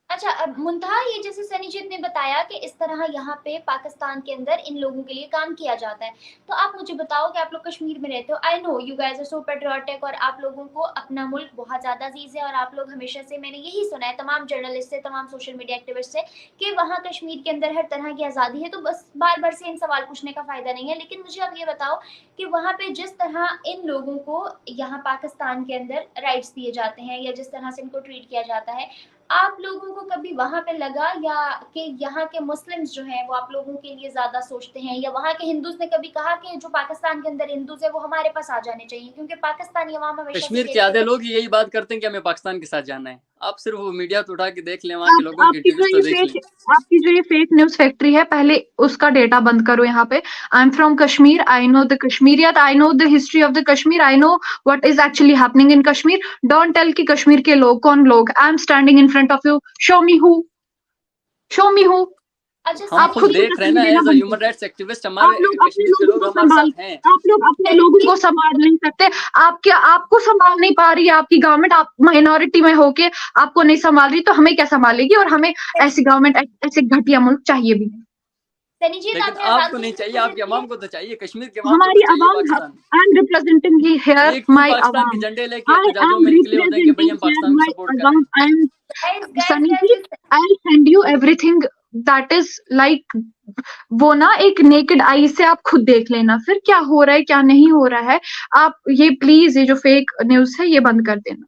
अच्छा, अब मुंतहा ये जैसे सनीजीत ने बताया कि इस तरह यहाँ पे पाकिस्तान के अंदर इन लोगों के लिए काम किया जाता है, तो आप मुझे बताओ कि आप लोग कश्मीर में रहते हो, I know you guys are so patriotic और आप लोगों को अपना मुल्क बहुत ज्यादा अजीज है और आप लोग हमेशा से, मैंने यही सुना है तमाम जर्नलिस्ट से, तमाम सोशल मीडिया एक्टिविस्ट से कि वहाँ कश्मीर के अंदर हर तरह की आज़ादी है, तो बस बार बार से इन सवाल पूछने का फायदा नहीं है। लेकिन मुझे अब ये बताओ कि वहाँ पे जिस तरह इन लोगों को यहाँ पाकिस्तान के अंदर राइट्स दिए जाते हैं या जिस तरह से इनको ट्रीट किया जाता है, आप लोगों को कभी वहां पे लगा या कि यहाँ के मुस्लिम्स जो हैं वो आप लोगों के लिए ज्यादा सोचते हैं, या वहाँ के हिंदूज ने कभी कहा कि जो पाकिस्तान के अंदर हिंदूज है वो हमारे पास आ जाने चाहिए, क्योंकि पाकिस्तानी अवाम हमेशा कश्मीर के आधे लोग यही बात करते हैं कि हमें पाकिस्तान के साथ जाना है। आप सिर्फ वो मीडिया तो उठा के देख लें, वहाँ के लोगों की एक्टिविस्ट तो देख लें। आपकी जो ये फेक न्यूज फैक्ट्री है, पहले उसका डेटा बंद करो यहाँ पे। I am from Kashmir, I know the Kashmiriyat, I know the history of the Kashmir, I know what is actually happening in Kashmir. Don't tell कि कश्मीर के लोग कौन लोग। I am standing in front of you, show me who, show me who. अच्छा, हम खुद देख रहे हैं ना, as a human rights activist हमारे कश्मीर के लोग हमारे साथ हैं। आप लोग अपने लोगों को संभाल नहीं सकते, आपको संभाल नहीं पा रही है आपकी गवर्नमेंट, आप माइनॉरिटी में होके आपको नहीं संभाल रही, तो हमें क्या संभालेगी? और हमें ऐसी गवर्नमेंट, ऐसे घटिया मुल्क चाहिए भी नहीं। लेकिन आपको नहीं चाहिए, आपकी अवाम को तो चाहिए, कश्मीर के अवाम हमारी को अवाम, I am representing here my Pakistan अवाम, के झंडे लेके एहतजाजों में निकले होते हैं कि भाई हम पाकिस्तान को सपोर्ट कर रहे हैं। Sanijeet, I will send you everything that is like, वो ना एक नेकेड आई से आप खुद देख लेना फिर क्या हो रहा है क्या नहीं हो रहा है। आप ये प्लीज ये जो फेक न्यूज है ये बंद कर देना।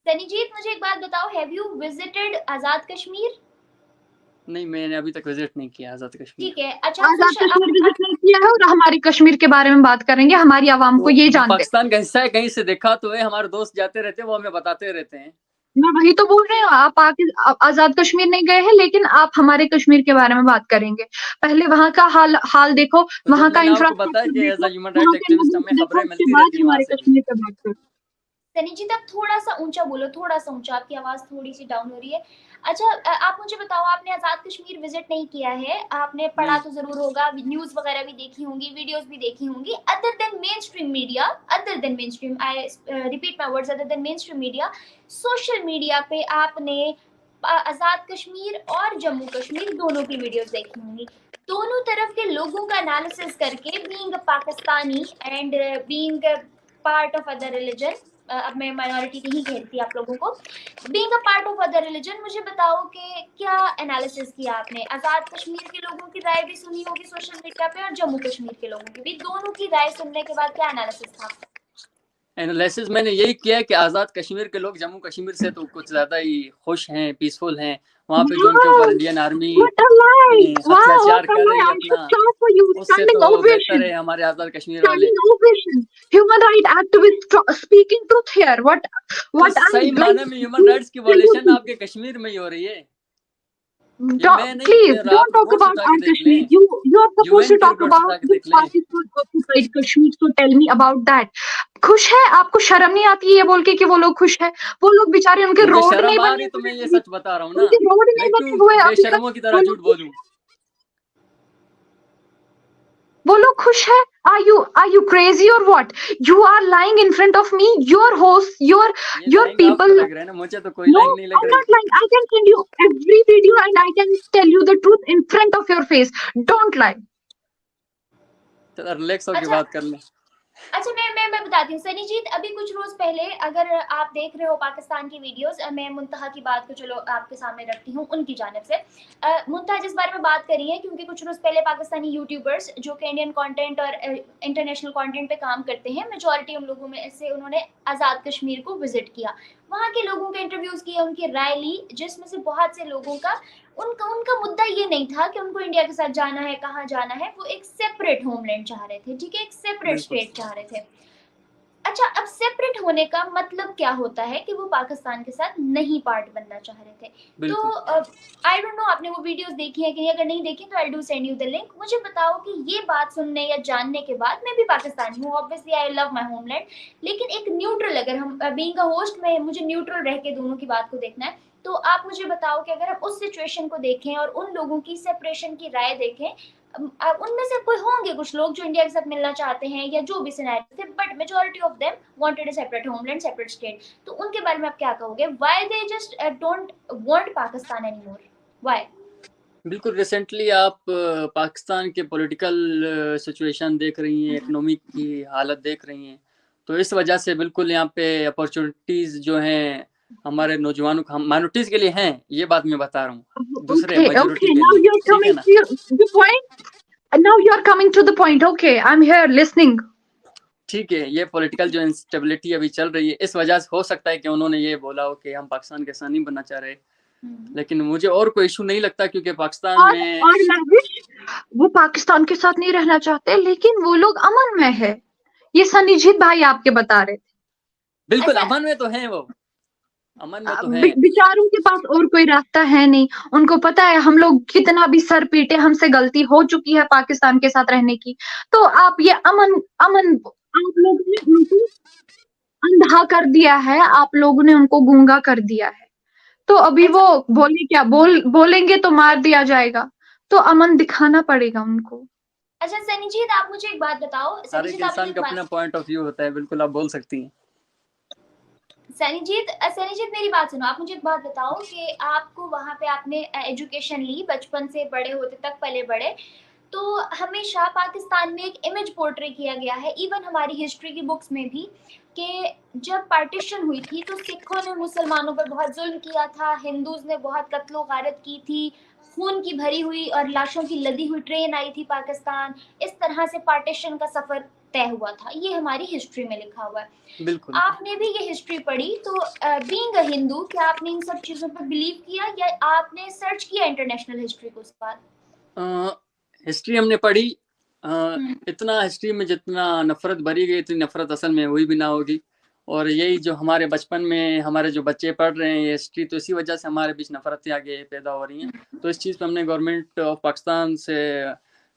सनीजीत, मुझे एक बात बताओ, हैव यू विजिटेड आजाद कश्मीर? नहीं, मैंने अभी तक विजिट नहीं किया आजाद कश्मीर। ठीक है, अच्छा, आजाद कश्मीर विजिट नहीं किया है और हमारे कश्मीर के बारे में बात करेंगे, हमारी आवाम को ये जानते हैं। पाकिस्तान का हिस्सा है, कहीं से देखा तो है, हमारे दोस्त जाते रहते हैं, वो हमें बताते रहते हैं। मैं वही तो बोल रही हूँ, आप आजाद कश्मीर नहीं गए हैं, लेकिन आप हमारे कश्मीर के बारे में बात करेंगे। पहले वहाँ का हाल देखो, तो वहाँ का इंफ्रास्ट्रक्चर, हमारे कश्मीर पे बात करो। सनीजीत, आप थोड़ा सा ऊंचा बोलो, थोड़ा सा ऊंचा, आपकी आवाज थोड़ी सी डाउन हो रही है। अच्छा, आप मुझे बताओ, आपने आजाद कश्मीर विजिट नहीं किया है, आपने पढ़ा तो जरूर होगा, न्यूज वगैरह भी देखी होंगी, वीडियोस भी देखी होंगी, other than main stream media, other than main stream, I repeat my words, other than main stream media, social media पे आपने आजाद कश्मीर और जम्मू कश्मीर दोनों की वीडियोस देखी होंगी। दोनों तरफ के लोगों का एनालिसिस करके, being a Pakistani and being part of other religion, अब मैं माइनॉरिटी नहीं कहती आप लोगों को, being a part of other religion, मुझे बताओ कि क्या एनालिसिस किया आपने? आजाद कश्मीर के लोगों की राय भी सुनी होगी सोशल मीडिया पे और जम्मू कश्मीर के लोगों की भी, दोनों की राय सुनने के बाद क्या एनालिसिस था? एनालिसिस मैंने यही किया है कि आजाद कश्मीर के लोग जम्मू कश्मीर से तो कुछ ज्यादा ही खुश हैं, पीसफुल हैं। वहाँ पे जो उनके ऊपर इंडियन आर्मी अत्याचार कर रही है अपना, उससे तो बेहतर है हमारे आजाद कश्मीर वाले। Human right activist speaking truth here, what सही माने में ह्यूमन राइट्स की वायलेशन आपके कश्मीर में ही हो रही है। Please don't talk about our Kashmir. You are supposed to talk about the Pakistan occupied Kashmir. So tell me about that. खुश है? आपको शर्म नहीं आती है बोल के कि वो लोग खुश है? वो लोग बेचारे, उनके रोड नहीं बने, तो मैं ये सच बता रहा हूँ ना, उनके रोड नहीं बने हुए, बेशर्मों की तरह झूठ बोलूं? वो लोग खुश है? Are you crazy or what? You are lying in front of me. Your host, your people. लग रहा है ना, मुझे तो कोई लाइक नहीं लग रहा है। I'm not lying. I can send you every video and I can tell you the truth in front of your face. Don't lie. चलो रिलैक्स होके बात कर ले। अच्छा मैं बताती हूँ सनीजीत, अभी कुछ रोज पहले अगर आप देख रहे हो पाकिस्तान की वीडियोस, मैं मुंतहा की बात को चलो आपके सामने रखती हूँ उनकी जानिब से। मुंतहा जिस बारे में बात करी है, क्योंकि कुछ रोज पहले पाकिस्तानी यूट्यूबर्स जो कि इंडियन कंटेंट और इंटरनेशनल कंटेंट पे काम करते हैं, मेजॉरिटी उन लोगों में से उन्होंने आज़ाद कश्मीर को विजिट किया, वहाँ के लोगों के इंटरव्यूज किए, उनकी राय ली, जिसमें से बहुत से लोगों का उनका मुद्दा ये नहीं था कि उनको इंडिया के साथ जाना है, कहाँ जाना है, वो एक सेपरेट होमलैंड चाह रहे थे, ठीक है, एक सेपरेट बिल्कुल स्टेट चाह रहे थे। अच्छा, अब सेपरेट होने का मतलब क्या होता है कि वो पाकिस्तान के साथ नहीं पार्ट बनना चाह रहे थे। तो बिल्कुल आई डोंट नो आपने वो वीडियोस देखी है कि नहीं, अगर नहीं देखी तो I do send you the link. मुझे बताओ कि ये बात सुनने या जानने के बाद, मैं भी पाकिस्तानी हूँ, obviously I love my homeland, लेकिन एक न्यूट्रल, अगर हम बीइंग अ होस्ट में मुझे न्यूट्रल रह के दोनों की बात को देखना है, तो आप मुझे बताओ कि अगर हम उस सिचुएशन को देखें और उन लोगों की सेपरेशन की राय देखें, उनमें से कोई होंगे कुछ लोग जो इंडिया के साथ मिलना चाहते हैं या जो भी सिनेरियो थे, but majority of them wanted a separate homeland, separate state. तो उनके बारे में आप क्या कहोगे, why they just don't want Pakistan anymore, why? बिल्कुल रिसेंटली आप पाकिस्तान के पॉलिटिकल सिचुएशन देख रही हैं, इकोनॉमिक की हालत देख रही हैं, तो इस वजह से बिल्कुल यहाँ पे अपॉर्चुनिटीज जो हैं हमारे नौजवानों को, हम माइनॉरिटीज के लिए हैं, ये बात मैं बता रहा हूँ, दूसरे मेजॉरिटी के now लिए, you're ठीक है coming ना। to the point. Now you're coming to the point. Okay, I'm here listening. ठीक है, ये पॉलिटिकल जो इंस्टेबिलिटी अभी चल रही है, इस वजह से हो सकता है कि उन्होंने ये बोला हो कि हम पाकिस्तान के साथ नहीं बनना चाह रहे, लेकिन मुझे और कोई इशू नहीं लगता, क्योंकि पाकिस्तान में और लविश, वो पाकिस्तान के साथ नहीं रहना चाहते, लेकिन वो लोग अमन में है। ये सनीजीत भाई आपके बता रहे थे। बिल्कुल अच्छा, अमन में तो हैं, वो अमन में तो हैं। बेचारों के पास और कोई रास्ता है नहीं। उनको पता है हम लोग कितना भी सर पीटे, हमसे गलती हो चुकी है पाकिस्तान के साथ रहने की। तो आप ये अमन अमन आप लोगों ने उनको अंधा कर दिया है, आप लोगों ने उनको गूंगा कर दिया है। तो अभी अच्छा, वो बोले क्या, बोलेंगे तो मार दिया जाएगा। तो अमन दिखाना पड़ेगा उनको। अच्छा सनीजीत, आप मुझे एक बात बताओ, हर एक सनीजीत आप मुझे इंसान एक का बात, अपना पॉइंट ऑफ व्यू होता है, बिल्कुल आप बोल सकती हैं। सनीजीत मेरी बात सुनो, आप मुझे एक बात बताओ कि आपको वहां पे आपने एजुकेशन ली, बचपन से बड़े होते तक पले बड़े, तो हमेशा पाकिस्तान में एक इमेज पोर्ट्रे किया गया है, इवन हमारी हिस्ट्री की बुक्स में भी, कि जब पार्टीशन हुई थी तो सिखों ने मुसलमानों पर बहुत जुल्म किया था, हिंदूज ने बहुत कत्लो गारत की थी, खून की भरी हुई और लाशों की लदी हुई ट्रेन आई थी पाकिस्तान, इस तरह से पार्टीशन का सफर तय हुआ था, ये हमारी हिस्ट्री में लिखा हुआ है। बिल्कुल आपने भी ये हिस्ट्री पढ़ी, तो बीइंग अ हिंदू, क्या आपने इन सब चीजों पर बिलीव किया या आपने सर्च किया इंटरनेशनल हिस्ट्री को उसके बाद? हिस्ट्री हमने पढ़ी, इतना हिस्ट्री में जितना नफरत भरी गई, इतनी नफरत असल में हुई भी ना होगी। और यही जो हमारे बचपन में हमारे जो बच्चे पढ़ रहे हैं ये हिस्ट्री, तो इसी वजह से हमारे बीच नफरतें आगे पैदा हो रही हैं। तो इस चीज़ पे हमने गवर्नमेंट ऑफ पाकिस्तान से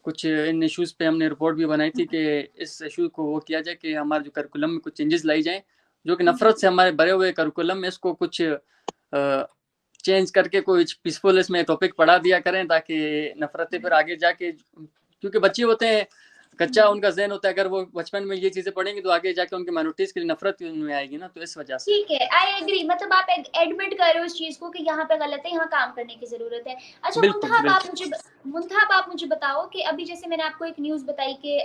कुछ इन इश्यूज़ पे हमने रिपोर्ट भी बनाई थी कि इस इशू को वो किया जाए कि हमारे जो करिकुलम में कुछ चेंजेस लाई जाएँ, जो कि नफरत से हमारे भरे हुए करिकुलम में इसको कुछ चेंज करके कुछ पीसफुल इसमें टॉपिक पढ़ा दिया करें, ताकि नफरतें फिर आगे जाके, क्योंकि बच्चे होते हैं, कच्चा उनका ज़हन होता है, अगर वो बचपन में ये चीज़ें पढ़ेंगे तो आगे जाके उनके माइनॉरिटीज़ के लिए नफरत उनमें आएगी ना, तो इस वजह से। ठीक है, आई एग्री, मतलब आप एडमिट कर रहे हो इस चीज को कि यहाँ पे गलत है, यहाँ काम करने की जरूरत है। अच्छा बिल्कुल मुंतहा आप मुझे बताओ कि अभी जैसे मैंने आपको एक न्यूज बताई कि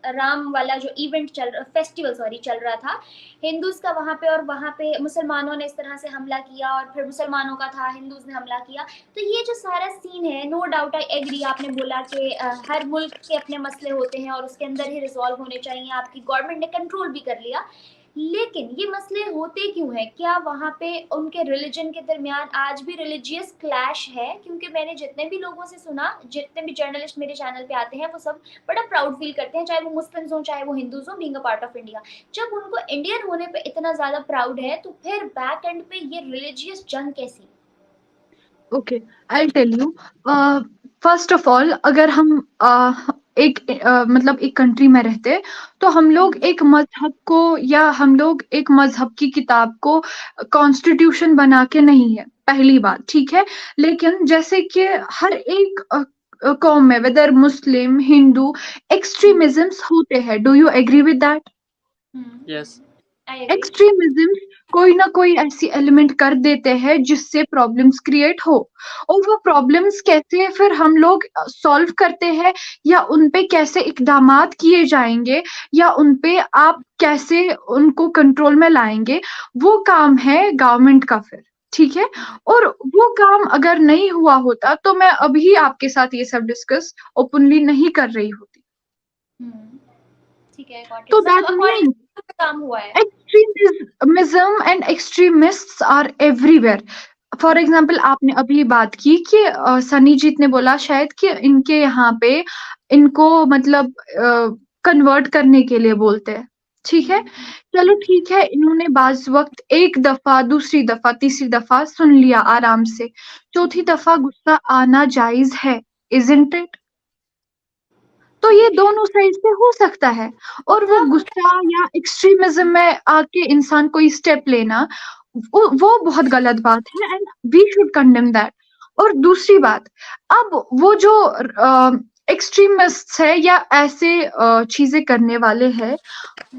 राम वाला जो इवेंट फेस्टिवल चल रहा था हिंदूज का वहां पे, और वहां पे मुसलमानों ने इस तरह से हमला किया, और फिर मुसलमानों का था, हिंदूज ने हमला किया। तो ये जो सारा सीन है, नो डाउट आई एग्री, आपने बोला कि हर मुल्क के अपने मसले होते हैं और उसके अंदर ही रिजॉल्व होने चाहिए, आपकी गवर्नमेंट ने कंट्रोल भी कर लिया, लेकिन ये मसले होते क्यों हैं? क्या वहाँ पे उनके रिलीजन के दरमियान आज भी रिलीजियस क्लैश है? क्योंकि मैंने जितने भी लोगों से सुना, जितने भी जर्नलिस्ट मेरे चैनल पे आते हैं, वो सब बड़ा प्राउड फील करते हैं, चाहे वो मुस्लिम्स हो चाहे वो हिंदूज हो, being a part of India. जब उनको इंडियन होने पे इतना ज्यादा प्राउड है, तो फिर बैक एंड पे ये रिलीजियस जंग कैसी? Okay, I tell you. First of all, अगर हम मतलब एक कंट्री में रहते, तो हम लोग एक मजहब को, या हम लोग एक मजहब की किताब को कॉन्स्टिट्यूशन बना के नहीं है, पहली बात, ठीक है। लेकिन जैसे कि हर एक कौम में, वेदर मुस्लिम हिंदू, एक्सट्रीमिज्म्स होते हैं। Do you agree with that? Yes I agree. Extremism कोई ना कोई ऐसी एलिमेंट कर देते हैं जिससे प्रॉब्लम्स क्रिएट हो, और वो प्रॉब्लम्स कैसे फिर हम लोग सॉल्व करते हैं, या उन पे कैसे इकदामात किए जाएंगे, या उन पे आप कैसे उनको कंट्रोल में लाएंगे, वो काम है गवर्नमेंट का फिर। ठीक है, और वो काम अगर नहीं हुआ होता तो मैं अभी आपके साथ ये सब डिस्कस ओपनली नहीं कर रही होती। ठीक है, got it. तो मतलब दैट अकॉर्डिंग मीन्स काम हुआ है। extremism and extremists are everywhere. For example आपने अभी बात की कि सनी जीत ने बोला शायद कि इनके यहाँ पे इनको मतलब कन्वर्ट करने के लिए बोलते हैं। ठीक है, चलो ठीक है, इन्होंने बाज वक्त एक दफा, दूसरी दफा, तीसरी दफा सुन लिया आराम से, चौथी दफा गुस्सा आना जायज है, इजंट इट? तो ये दोनों साइड से हो सकता है, और वो गुस्सा या एक्सट्रीमिज्म में आके इंसान कोई स्टेप लेना, वो बहुत गलत बात है, and we should condemn that. और दूसरी बात, अब वो जो एक्सट्रीमिस्ट है या ऐसे चीजें करने वाले हैं,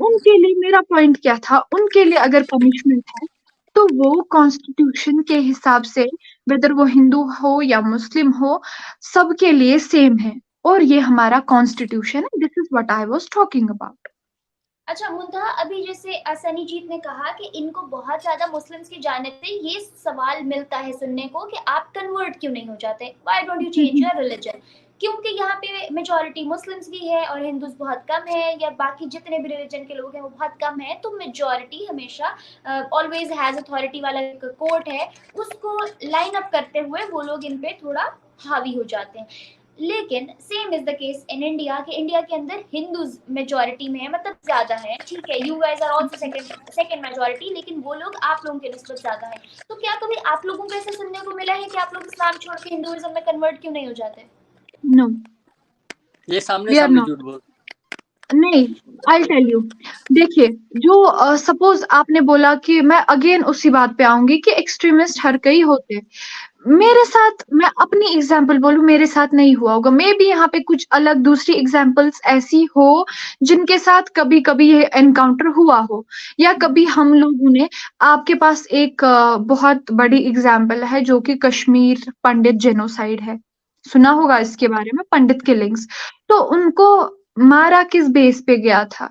उनके लिए मेरा पॉइंट क्या था, उनके लिए अगर पनिशमेंट है तो वो कॉन्स्टिट्यूशन के हिसाब से, वेदर वो हिंदू हो या मुस्लिम हो, सबके लिए सेम है, और ये हमारा कॉन्स्टिट्यूशन है। This is what I was talking about. अच्छा मुंतहा, अभी जैसे सनी जीत ने कहा कि इनको बहुत ज्यादा मुस्लिम्स की जानिब से ये सवाल मिलता है सुनने को कि आप कन्वर्ट क्यों नहीं हो जाते, why don't you change your religion, क्योंकि यहाँ पे मेजोरिटी मुस्लिम्स की है और हिंदूज बहुत कम है, या बाकी जितने भी रिलीजन के लोग हैं वो बहुत कम है, तो मेजोरिटी हमेशा ऑलवेज हैज अथॉरिटी वाला एक कोर्ट है, उसको लाइन अप करते हुए वो लोग इन पे थोड़ा हावी हो जाते हैं। लेकिन same is the case in India, कि इंडिया के अंदर हिंदूज मेजोरिटी में है, मतलब ज्यादा है, ठीक है, you guys are also second majority, लेकिन वो लोग आप लोगों के निस्बत ज्यादा है। तो क्या कभी आप लोगों को ऐसा सुनने को मिला है कि आप लोग इस्लाम छोड़ के हिंदुइज्म में कन्वर्ट क्यों नहीं हो जाते? नो, ये सामने वी आर सामने नॉट। झूठ बोल। नहीं, आई टेल यू, देखिए, जो सपोज आपने बोला कि मैं अगेन उसी बात पे आऊंगी कि एक्सट्रीमिस्ट हर कई होते हैं। मेरे साथ, मैं अपनी एग्जांपल बोलूं, मेरे साथ नहीं हुआ होगा, मे बी यहाँ पे कुछ अलग दूसरी एग्जांपल्स ऐसी हो जिनके साथ कभी कभी ये एनकाउंटर हुआ हो, या कभी हम लोगों ने, आपके पास एक बहुत बड़ी एग्जांपल है जो कि कश्मीर पंडित जेनोसाइड है, सुना होगा इसके बारे में, पंडित किलिंग्स। तो उनको मारा किस बेस पे गया था?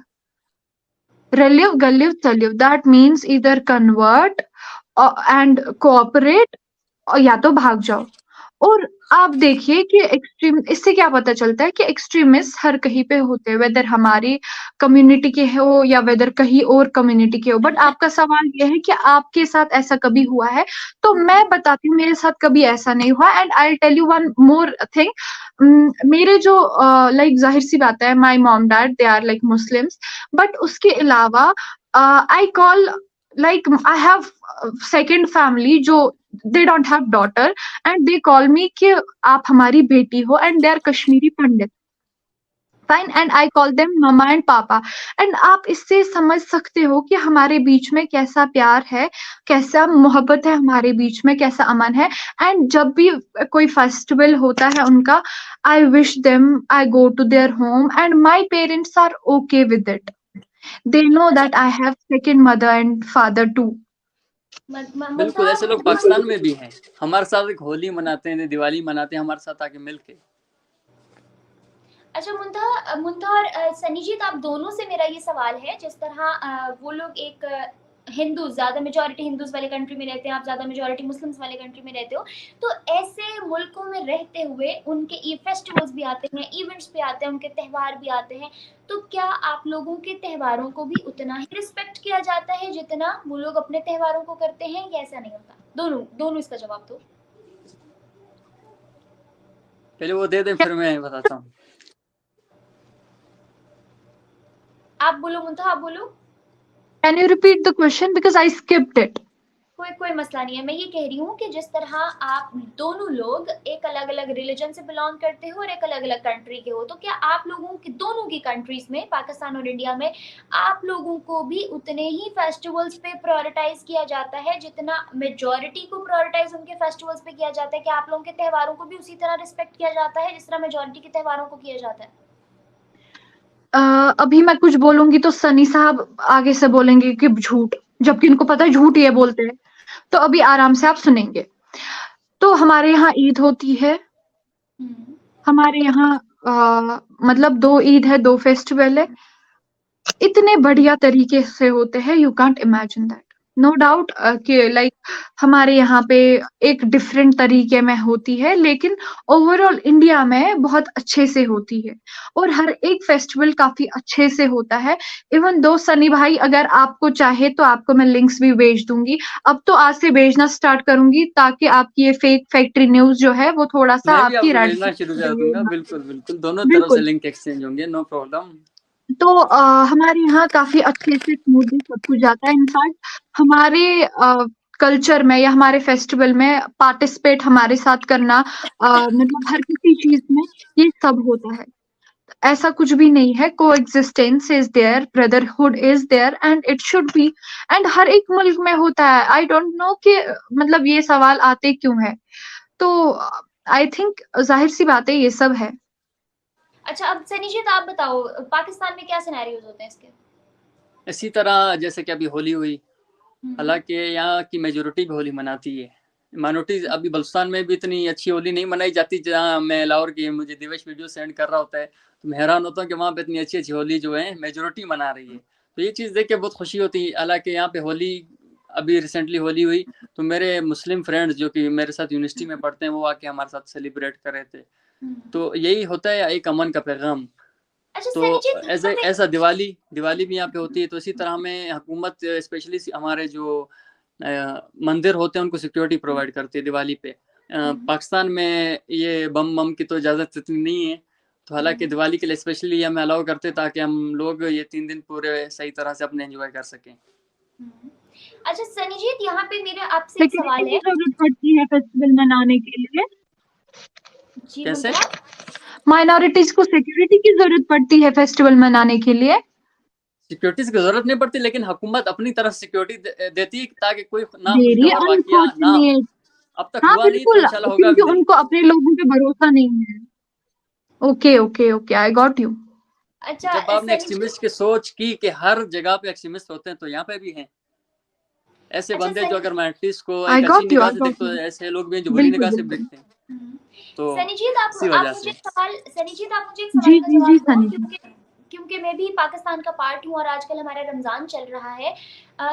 relive, गलिव, तलिव, दैट मीन्स इधर कन्वर्ट एंड कोऑपरेट, या तो भाग जाओ। और आप देखिए कि एक्सट्रीम, इससे क्या पता चलता है कि एक्सट्रीमिस्ट हर कहीं पे होते हैं, वेदर हमारी कम्युनिटी के हो या वेदर कहीं और कम्युनिटी के हो। बट आपका सवाल ये है कि आपके साथ ऐसा कभी हुआ है, तो मैं बताती हूँ मेरे साथ कभी ऐसा नहीं हुआ, and I tell you one more thing. मेरे जो लाइक जाहिर सी बात है, my mom dad they are like Muslims, but उसके अलावा I call, like I have second family जो they don't have daughter and they call me कि आप हमारी बेटी हो, and they are Kashmiri Pandit, fine, and I call them mama and पापा। And आप इससे समझ सकते हो कि हमारे बीच में कैसा प्यार है, कैसा मोहब्बत है हमारे बीच में, कैसा अमन है। एंड जब भी कोई फेस्टिवल होता है उनका, I wish them, I go to their home and my parents are okay with it. They know that I have second mother and father too. बिल्कुल, ऐसे लोग पाकिस्तान में भी हैं, हमारे साथ एक होली मनाते हैं, दिवाली मनाते हैं हमारे साथ आके मिलके। अच्छा मुंतहा और सनीजीत, आप दोनों से मेरा ये सवाल है, जिस तरह वो लोग एक हिंदू, ज्यादा मेजोरिटी हिंदूज वाले कंट्री में रहते हैं, आप ज्यादा मेजोरिटी मुस्लिम्स वाले कंट्री में रहते हो, तो ऐसे मुल्कों में रहते हुए उनके फेस्टिवल्स भी आते हैं, इवेंट्स भी आते हैं, उनके त्यौहार भी आते हैं, तो क्या आप लोगों के त्योहारों को भी उतना ही रिस्पेक्ट किया जाता है जितना वो लोग अपने त्योहारों को करते हैं, या ऐसा नहीं होता? दोनों इसका जवाब दो। पहले वो दे दें फिर मैं बताता हूँ। आप बोलो मुंतहा, आप बोलो। Can you repeat the question because I skipped it? कोई मसला नहीं है, मैं ये कह रही हूँ कि जिस तरह आप दोनों लोग एक अलग अलग रिलीजन से बिलोंग करते हो और एक अलग अलग कंट्री के हो, तो क्या आप लोगों की, दोनों की कंट्रीज में, पाकिस्तान और इंडिया में, आप लोगों को भी उतने ही फेस्टिवल्स पे प्रायोरिटाइज किया जाता है जितना मेजोरिटी को प्रायोरिटाइज उनके फेस्टिवल्स पे किया जाता है? क्या आप लोगों के त्योहारों को भी उसी तरह रिस्पेक्ट किया जाता है जिस तरह मेजोरिटी के त्योहारों को किया जाता है? अभी मैं कुछ बोलूंगी तो सनी साहब आगे से बोलेंगे कि झूठ, जबकि उनको पता है झूठ ये बोलते हैं। तो अभी आराम से आप सुनेंगे। तो हमारे यहाँ ईद होती है, हम्म, हमारे यहाँ मतलब 2 ईद है, 2 फेस्टिवल है, इतने बढ़िया तरीके से होते हैं, you can't imagine that. No doubt कि लाइक हमारे यहाँ पे एक डिफरेंट तरीके में होती है, लेकिन ओवरऑल इंडिया में बहुत अच्छे से होती है और हर एक फेस्टिवल काफी अच्छे से होता है। इवन दो सनी भाई, अगर आपको चाहे तो आपको मैं लिंक्स भी भेज दूंगी। अब तो आज से भेजना स्टार्ट करूंगी ताकि आपकी ये फेक फैक्ट्री न्यूज जो है वो थोड़ा सा मैं भी आपकी आपको भेजना शुरू कर दूंगा, एराडिकेट। बिल्कुल बिल्कुल, दोनों तरफ से बिल्कुल। लिंक एक्सचेंज होंगे, नो प्रॉब्लम। तो हमारे यहाँ काफी अच्छे से स्मूथली सब कुछ जाता है। इनफैक्ट हमारे कल्चर में या हमारे फेस्टिवल में पार्टिसिपेट हमारे साथ करना, मतलब हर किसी चीज में ये सब होता है। ऐसा कुछ भी नहीं है, coexistence is there, brotherhood is there and it should be. And हर एक मुल्क में होता है। आई डोंट नो कि मतलब ये सवाल आते क्यों है। तो आई थिंक जाहिर सी बात है ये सब है। अच्छा, अब सनीजीत आप बताओ, पाकिस्तान में क्या सिनेरियोज होते हैं इसके? इसी तरह जैसे कि अभी होली हुई, हम्म, हालांकि यहाँ की मेजोरिटी भी होली मनाती है, माइनॉरिटी अभी बलुस्तान में भी इतनी अच्छी होली नहीं मनाई जाती। जहाँ मैं लाहौर की, मुझे दिवेश वीडियो सेंड कर रहा होता है तो मैं हैरान होता हूँ कि वहाँ पे इतनी अच्छी अच्छी होली जो है मेजोरिटी मना रही है। तो ये चीज़ देख के बहुत खुशी होती है। हालांकि यहाँ पे होली, अभी रिसेंटली होली हुई तो मेरे मुस्लिम फ्रेंड्स जो कि मेरे साथ यूनिवर्सिटी में पढ़ते हैं वो आके हमारे साथ सेलिब्रेट कर रहे थे। तो यही होता है एक अमन का पैगाम। अच्छा तो सनीजीत, यहाँ पे ऐसा दिवाली भी यहाँ पे होती है। तो इसी तरह में हुकूमत स्पेशली हमारे जो मंदिर होते हैं उनको सिक्योरिटी प्रोवाइड करती है दिवाली पे। पाकिस्तान में ये बम की तो इजाज़त इतनी नहीं है, तो हालांकि दिवाली के लिए स्पेशली हमें अलाउ करते ताकि हम लोग ये 3 दिन पूरे सही तरह से अपने एंजॉय कर सकें। अच्छा सनीजीत, यहाँ पे मेरे आपसे एक सवाल सिक्योरिटी है। की जरूरत पड़ती है फेस्टिवल मनाने के लिए। जी कैसे? बोलिए आप। माइनॉरिटीज को सिक्योरिटी की जरूरत पड़ती है फेस्टिवल मनाने के लिए। सिक्योरिटीज की जरूरत नहीं पड़ती, लेकिन हुकूमत अपनी तरफ सिक्योरिटी देती है ताकि कोई ना खुशी वेरी खबर वाकया ना हो। अनफॉर्चुनेट। अब तक हाँ हुआ नहीं तो बिल्कुल, इंशाल्लाह होगा क्योंकि भी नहीं। उनको अपने लोगों पे भरोसा नहीं है। Okay okay okay, I got you. अच्छा जब आपने सनीजीत, एक्सट्रीमिस्ट की सोच की कि हर जगह पे एक्सट्रीमिस्ट होते हैं तो यहाँ पे भी हैं ऐसे अच्छा बंदे जो सनी अगर माइनॉरिटीज को आई एक अच्छी गॉट यू, निगाह आई से गॉट देखते यू। हैं, ऐसे लोग भी हैं जो बुरी बिल्कुल निगाह से भी बिल्कुल। देखते हैं। तो सनीजीत इसी आप वजह मुझे से एक सवाल, सनीजीत आप मुझे एक जी सवाल का जी जी जवाब दो, सनी जी। क्योंकि क्योंकि मैं भी पाकिस्तान का पार्ट हूँ और आजकल हमारा रमज़ान चल रहा है।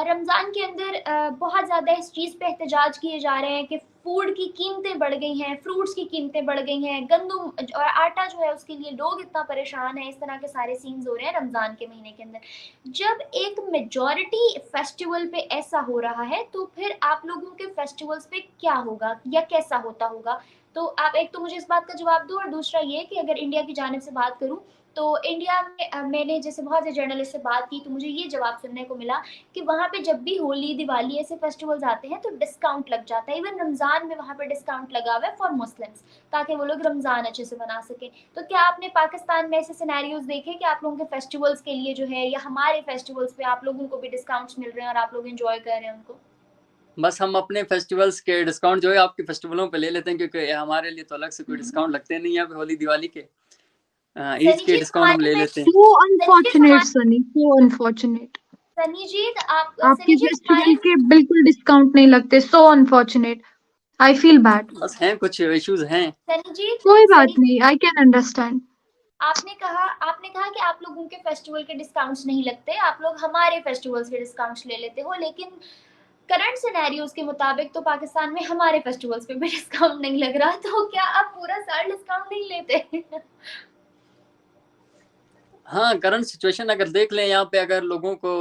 रमज़ान के अंदर बहुत ज़्यादा इस चीज़ पे एहतजाज किए जा रहे हैं कि फूड की कीमतें बढ़ गई हैं, फ्रूट्स की कीमतें बढ़ गई हैं, गंदम और आटा जो है उसके लिए लोग इतना परेशान हैं। इस तरह के सारे सीन्स हो रहे हैं रमज़ान के महीने के अंदर। जब एक मेजॉरिटी फेस्टिवल पे ऐसा हो रहा है तो फिर आप लोगों के फेस्टिवल्स पे क्या होगा या कैसा होता होगा? तो आप एक तो मुझे इस बात का जवाब दो, और दूसरा ये कि अगर इंडिया की जानिब से बात करूं तो इंडिया में मैंने जैसे बहुत से जर्नलिस्ट से बात की तो मुझे ये जवाब सुनने को मिला कि वहाँ पे जब भी होली दिवाली ऐसे फेस्टिवल्स आते हैं तो डिस्काउंट लग जाता है। इवन रमज़ान में वहाँ पे डिस्काउंट लगा हुआ है फॉर मुस्लिम्स, ताकि वो लोग रमज़ान अच्छे से मना सकें। तो क्या आपने पाकिस्तान में ऐसे सिनेरियोज देखे कि आप लोगों के फेस्टिवल्स के लिए जो है या हमारे फेस्टिवल्स पे आप लोगों को भी डिस्काउंट्स मिल रहे हैं और आप लोग एंजॉय कर रहे हैं उनको? बस हम अपने फेस्टिवल्स के डिस्काउंट जो है आपके फेस्टिवलों पे ले लेते हैं, क्योंकि हमारे लिए तो अलग से कोई डिस्काउंट लगते नहीं है होली दिवाली के। ईद के सनीजीत डिस्काउंट हम हमारे ले में, लेते हैं। सो सनीजीत अनफॉर्चुनेट हमारे, सनी, सो अनफॉर्चुनेट। सनीजीत आप, आपके सनीजीत हमारे, फेस्टिवल के बिल्कुल डिस्काउंट नहीं लगते, सो अनफॉर्चुनेट। I feel bad. बस हैं कुछ इश्यूज हैं। सनीजीत, कोई बात सनी नहीं, आई कैन अंडरस्टैंड। आपने कहा कि आप लोगों के फेस्टिवल के डिस्काउंट्स नहीं लगते, आप लोग हमारे फेस्टिवल्स के डिस्काउंट्स ले लेते हो, लेकिन करंट सिनेरियोज के मुताबिक तो पाकिस्तान में हमारे फेस्टिवल्स पे भी डिस्काउंट नहीं लग रहा। तो क्या आप पूरा साल डिस्काउंट नहीं लेते? हाँ, करंट सिचुएशन अगर देख लें, यहाँ पे अगर लोगों को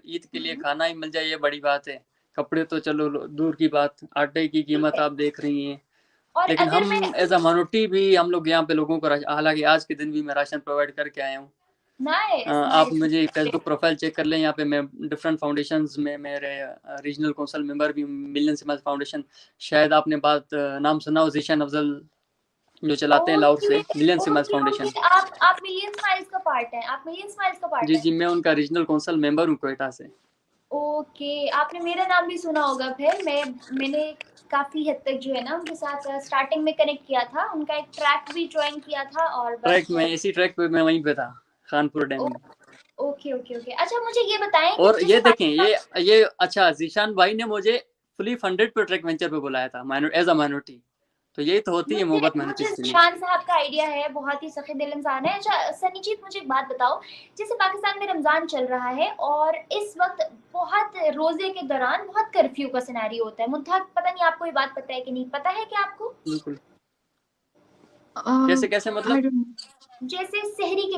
ईद के लिए खाना ही मिल जाए ये बड़ी बात है। कपड़े तो चलो दूर की बात, आटे की कीमत आप देख रही हैं। और लेकिन अगर मैं, हम एज अ माइनॉरिटी भी हम लोग यहाँ पे लोगों को हालांकि आज के दिन भी मैं राशन प्रोवाइड करके आया हूँ। नाइस आप नाइस, मुझे फेसबुक प्रोफाइल चेक कर लें, यहाँ पे मैं डिफरेंट फाउंडेशंस में मेरे रीजनल काउंसिल मेंबर भी, मिलियन स्माइल्स फाउंडेशन, शायद आपने नाम सुना हो, ज़ीशान अफजल जो चलाते हैं लाहौर ओके से, million smiles okay foundation. Okay, आप मिलियन स्माइल्स का पार्ट हैं, आप मिलियन स्माइल्स का पार्ट जी हैं। जी, मैं उनका रीजनल काउंसिल मेंबर हूँ कोयटा से। ओके, आपने मेरा नाम भी सुना होगा फिर। मैंने काफी हद तक जो है ना उनके साथ स्टार्टिंग में कनेक्ट किया था, उनका एक ट्रैक भी ज्वाइन किया था और ट्रैक बस। में, इसी ट्रैक पे मैं वहीं पे था, कानपुर डैम में। Okay okay okay. अच्छा मुझे ये बताएं कि और जैसे ये देखें, ये अच्छा, जीशान भाई ने मुझे फुली फंडेड पे ट्रैक वेंचर पे बुलाया था एज अ माइनॉरिटी। तो यही तो होती है मोहब्बत मुझे माइनॉरिटीज के लिए। शान साहब का आइडिया है, बहुत ही सखी दिल इंसान है। अच्छा सनीजीत मुझे एक बात बताओ, जैसे पाकिस्तान में रमजान चल रहा है और इस वक्त बहुत रोजे के दौरान बहुत कर्फ्यू का सिनेरियो होता है। मुंतहा पता नहीं आपको ये बात पता है कि नहीं, पता है क्या आपको? बिल्कुल। I कैसे मतलब? don't know. जैसे सहरी के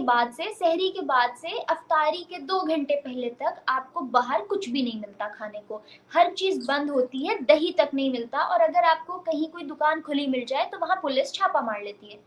बाद से अफ्तारी के 2 घंटे पहले तक आपको बाहर कुछ भी नहीं मिलता खाने को, हर चीज बंद होती है, दही तक नहीं मिलता, और अगर आपको कहीं कोई दुकान खुली मिल जाए तो वहां पुलिस छापा मार लेती है।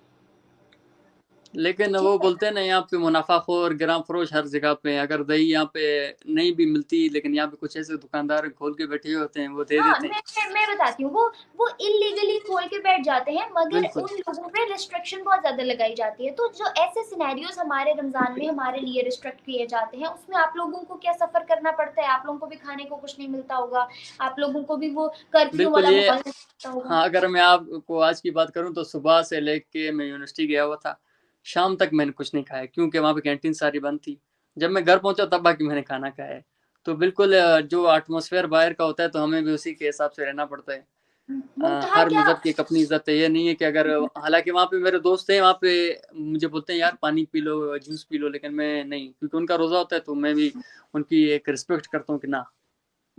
लेकिन ठीक वो है। बोलते हैं ना, यहाँ पे मुनाफाखोर ग्राम फरोश हर जगह पे। अगर दही यहाँ पे नहीं भी मिलती, लेकिन यहाँ पे कुछ ऐसे दुकानदार खोल के बैठे हुए होते हैं, वो दे हाँ देते हैं। मैं बताती हूँ, वो इलीगली खोल के बैठ जाते हैं, मगर बिल्कुल उन लोगों पे रिस्ट्रिक्शन बहुत ज्यादा लगाई जाती है। तो जो ऐसे सिनेरियोज हमारे रमजान में हमारे लिए रिस्ट्रिक्ट किए जाते हैं, उसमें आप लोगों को क्या सफर करना पड़ता है? आप लोगों को भी खाने को कुछ नहीं मिलता होगा, आप लोगों को भी वो कर्फ्यू बिल्कुल। वाला ये माहौल मिलता होगा। हाँ, अगर मैं आपको आज की बात करूँ तो सुबह से लेके मैं यूनिवर्सिटी गया हुआ था, शाम तक मैंने कुछ नहीं खाया, क्योंकि वहाँ पे कैंटीन सारी बंद थी। जब मैं घर पहुंचा तब बाकी मैंने खाना खाया है। तो बिल्कुल जो एटमॉस्फेयर बाहर का होता है, तो हमें भी उसी के हिसाब से रहना पड़ता है। मुंतहा हर क्या? मजहब की एक अपनी इज्जत है। ये नहीं है कि अगर, हालांकि वहाँ पे मेरे दोस्त हैं, वहाँ पे मुझे बोलते हैं यार पानी P low, juice P low, लेकिन मैं नहीं, क्योंकि उनका रोजा होता है, तो मैं भी उनकी एक रिस्पेक्ट करता हूँ कि ना।